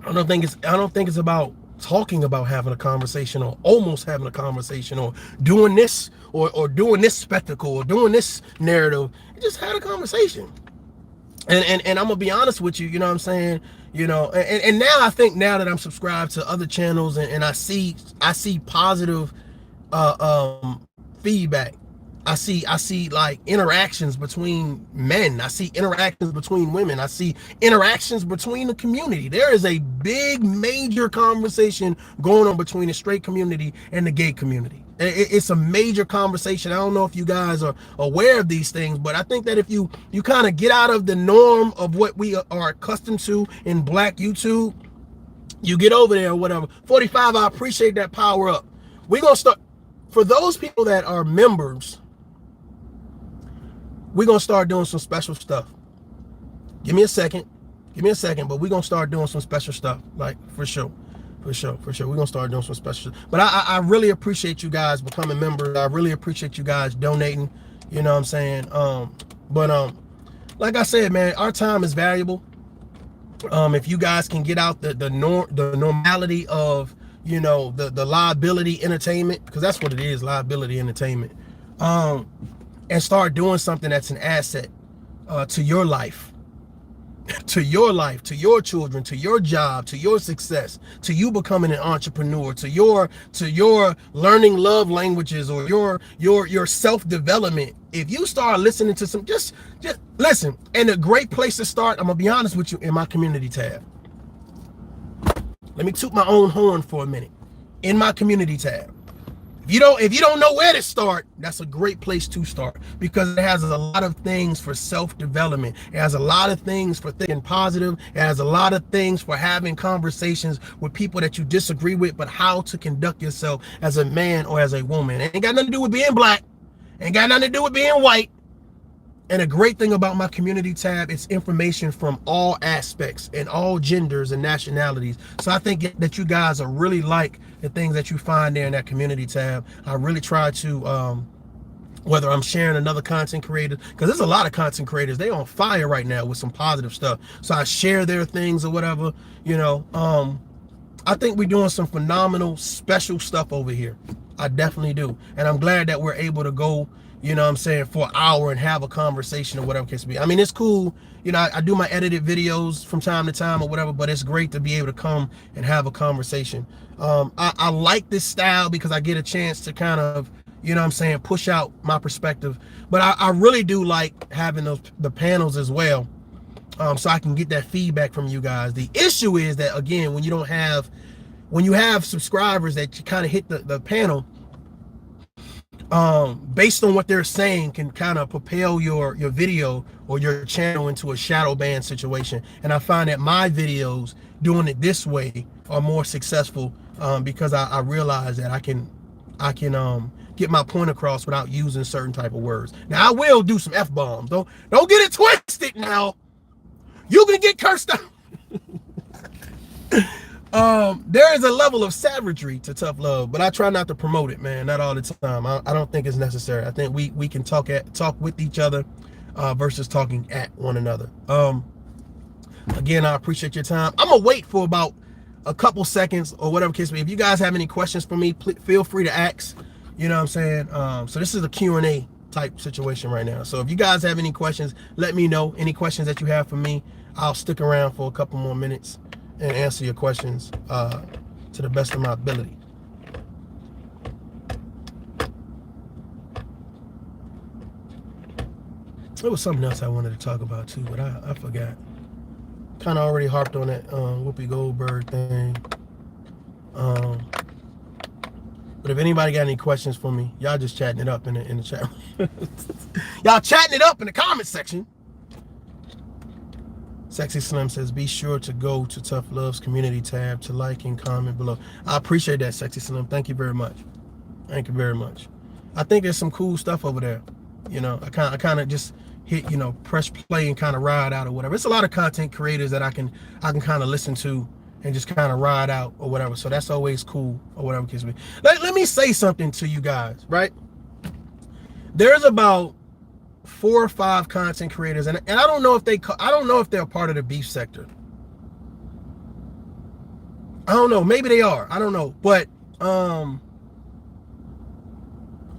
I don't think it's about talking about having a conversation or almost having a conversation or doing this or doing this spectacle or doing this narrative. You just had a conversation. And I'm gonna be honest with you, you know what I'm saying? You know, and now I think now that I'm subscribed to other channels and I see positive feedback. I see like interactions between men. I see interactions between women. I see interactions between the community. There is a big major conversation going on between the straight community and the gay community. It's a major conversation. I don't know if you guys are aware of these things, but I think that if you kind of get out of the norm of what we are accustomed to in Black YouTube, you get over there or whatever. 45, I appreciate that power up. We're going to start, for those people that are members, we're going to start doing some special stuff. Give me a second, but we're going to start doing some special stuff, like for sure. We're going to start doing some special stuff. But I really appreciate you guys becoming members. I really appreciate you guys donating, you know what I'm saying? Like I said, man, our time is valuable. If you guys can get out the normality of, you know, the liability entertainment, because that's what it is, liability entertainment, and start doing something that's an asset to your life, to your children, to your job, to your success, to you becoming an entrepreneur, to your learning love languages or your self-development. If you start listening to some, just listen. And a great place to start, I'm gonna be honest with you, in my community tab. Let me toot my own horn for a minute. In my community tab. If you don't know where to start, that's a great place to start, because it has a lot of things for self-development. It has a lot of things for thinking positive. It has a lot of things for having conversations with people that you disagree with, but how to conduct yourself as a man or as a woman. It ain't got nothing to do with being Black. Ain't got nothing to do with being white. And a great thing about my community tab, it's information from all aspects and all genders and nationalities. So I think that you guys are really like the things that you find there in that community tab. I really try to, whether I'm sharing another content creator, because there's a lot of content creators, they on fire right now with some positive stuff. So I share their things or whatever, you know. I think we're doing some phenomenal, special stuff over here. I definitely do. And I'm glad that we're able to go, you know what I'm saying, for an hour and have a conversation or whatever case may be. I mean, it's cool. You know, I do my edited videos from time to time or whatever, but it's great to be able to come and have a conversation. I like this style because I get a chance to kind of, you know what I'm saying, push out my perspective. But I really do like having the panels as well, so I can get that feedback from you guys. The issue is that, again, when you have subscribers that you kind of hit the panel, based on what they're saying can kind of propel your video or your channel into a shadow ban situation. And I find that my videos doing it this way are more successful, because I realize that I can get my point across without using certain type of words. Now I will do some F-bombs. Don't get it twisted now. You can get cursed out. There is a level of savagery to tough love, but I try not to promote it, man. Not all the time. I don't think it's necessary. I think we can talk with each other versus talking at one another. Again, I appreciate your time. I'm gonna wait for about a couple seconds or whatever case may be. If you guys have any questions for me, feel free to ask. You know what I'm saying? So this is a Q&A type situation right now. So if you guys have any questions, let me know. Any questions that you have for me, I'll stick around for a couple more minutes and answer your questions to the best of my ability. There was something else I wanted to talk about too, but I forgot. Kind of already harped on that Whoopi Goldberg thing. But if anybody got any questions for me, y'all just chatting it up in the chat. Y'all chatting it up in the comment section. Sexy Slim says, be sure to go to Tough Love's community tab to like and comment below. I appreciate that, Sexy Slim. Thank you very much. Thank you very much. I think there's some cool stuff over there. You know, I kind of just hit, you know, press play and kind of ride out or whatever. It's a lot of content creators that I can kind of listen to and just kind of ride out or whatever. So that's always cool or whatever case may be. Let me say something to you guys, right? There's about 4 or 5 content creators, and I don't know if I don't know if they're part of the beef sector. I don't know. Maybe they are. I don't know. But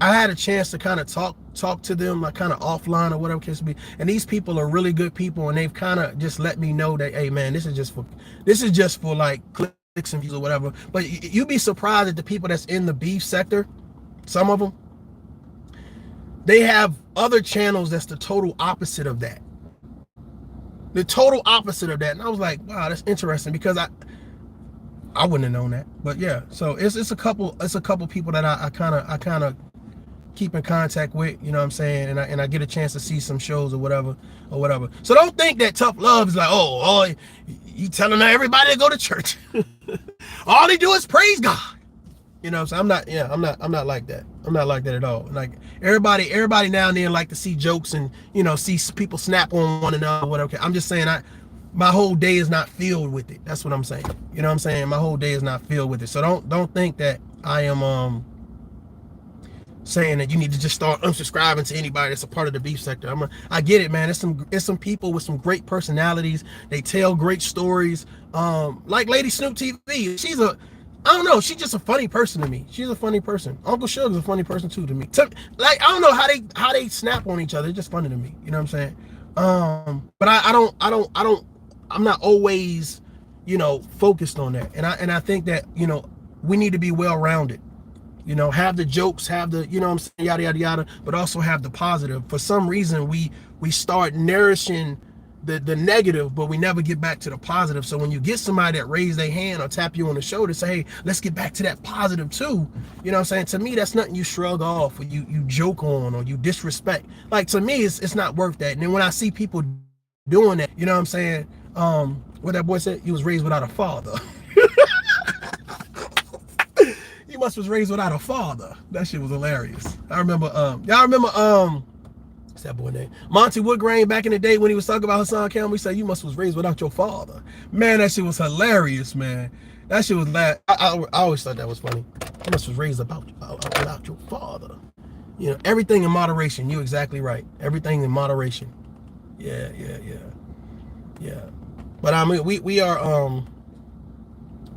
I had a chance to kind of talk to them, like kind of offline or whatever case be. And these people are really good people, and they've kind of just let me know that, hey man, this is just for like clicks and views or whatever. But you'd be surprised at the people that's in the beef sector. Some of them, they have other channels that's the total opposite of that. The total opposite of that. And I was like, wow, that's interesting, because I wouldn't have known that. But yeah, so it's a couple people that I kind of keep in contact with, you know what I'm saying, and I get a chance to see some shows or whatever. So don't think that ToughLove is like, oh, you telling everybody to go to church. All they do is praise God. You know what I'm saying? I'm not like that. I'm not like that at all. Like everybody now and then like to see jokes and, you know, see people snap on one another, whatever. I'm just saying my whole day is not filled with it. That's what I'm saying. You know what I'm saying? My whole day is not filled with it. So don't think that I am saying that you need to just start unsubscribing to anybody that's a part of the beef sector. I get it, man. It's some people with some great personalities. They tell great stories. Like Lady Snoop TV. I don't know. She's just a funny person to me. She's a funny person. Uncle Sugar's a funny person too to me. Like, I don't know how they snap on each other. It's just funny to me. You know what I'm saying? But I'm not always, you know, focused on that. And I think that, you know, we need to be well-rounded. You know, have the jokes, have the, you know what I'm saying, yada, yada, yada, but also have the positive. For some reason, we start nourishing the negative, but we never get back to the positive. So when you get somebody that raise their hand or tap you on the shoulder, say, hey, let's get back to that positive too. You know what I'm saying? To me, that's nothing you shrug off or you joke on or you disrespect. Like, to me, it's not worth that. And then when I see people doing that, you know what I'm saying? What that boy said, he was raised without a father. He must was raised without a father. That shit was hilarious. I remember, y'all remember, what's that boy name? Monty Woodgrain back in the day when he was talking about Hassan Campbell, he said, you must was raised without your father. Man, that shit was hilarious, man. That shit was I always thought that was funny. You must was raised without your father. You know, everything in moderation. You're exactly right. Everything in moderation. Yeah. But I mean, we are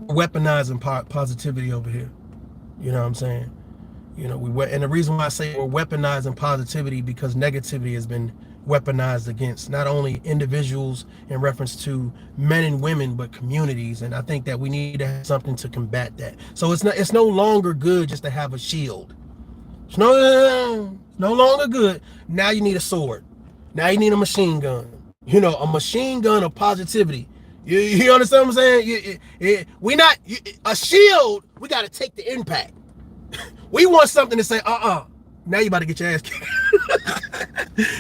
weaponizing positivity over here. You know what I'm saying? You know, and the reason why I say we're weaponizing positivity, because negativity has been weaponized against not only individuals in reference to men and women, but communities. And I think that we need to have something to combat that. So it's no longer good just to have a shield. It's no longer good. Now you need a sword. Now you need a machine gun. You know, a machine gun of positivity. You understand what I'm saying? A shield, we got to take the impact. We want something to say, now you about to get your ass kicked.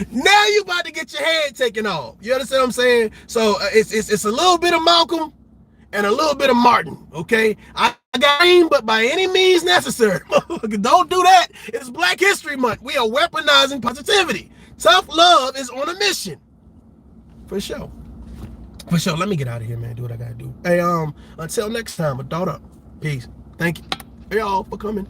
Now you about to get your head taken off. You understand what I'm saying? So it's a little bit of Malcolm and a little bit of Martin, okay? I got aim, but by any means necessary. Don't do that. It's Black History Month. We are weaponizing positivity. ToughLove is on a mission. For sure. Let me get out of here, man. Do what I gotta do. Hey, until next time, a thought up. Peace. Thank you, y'all, for coming.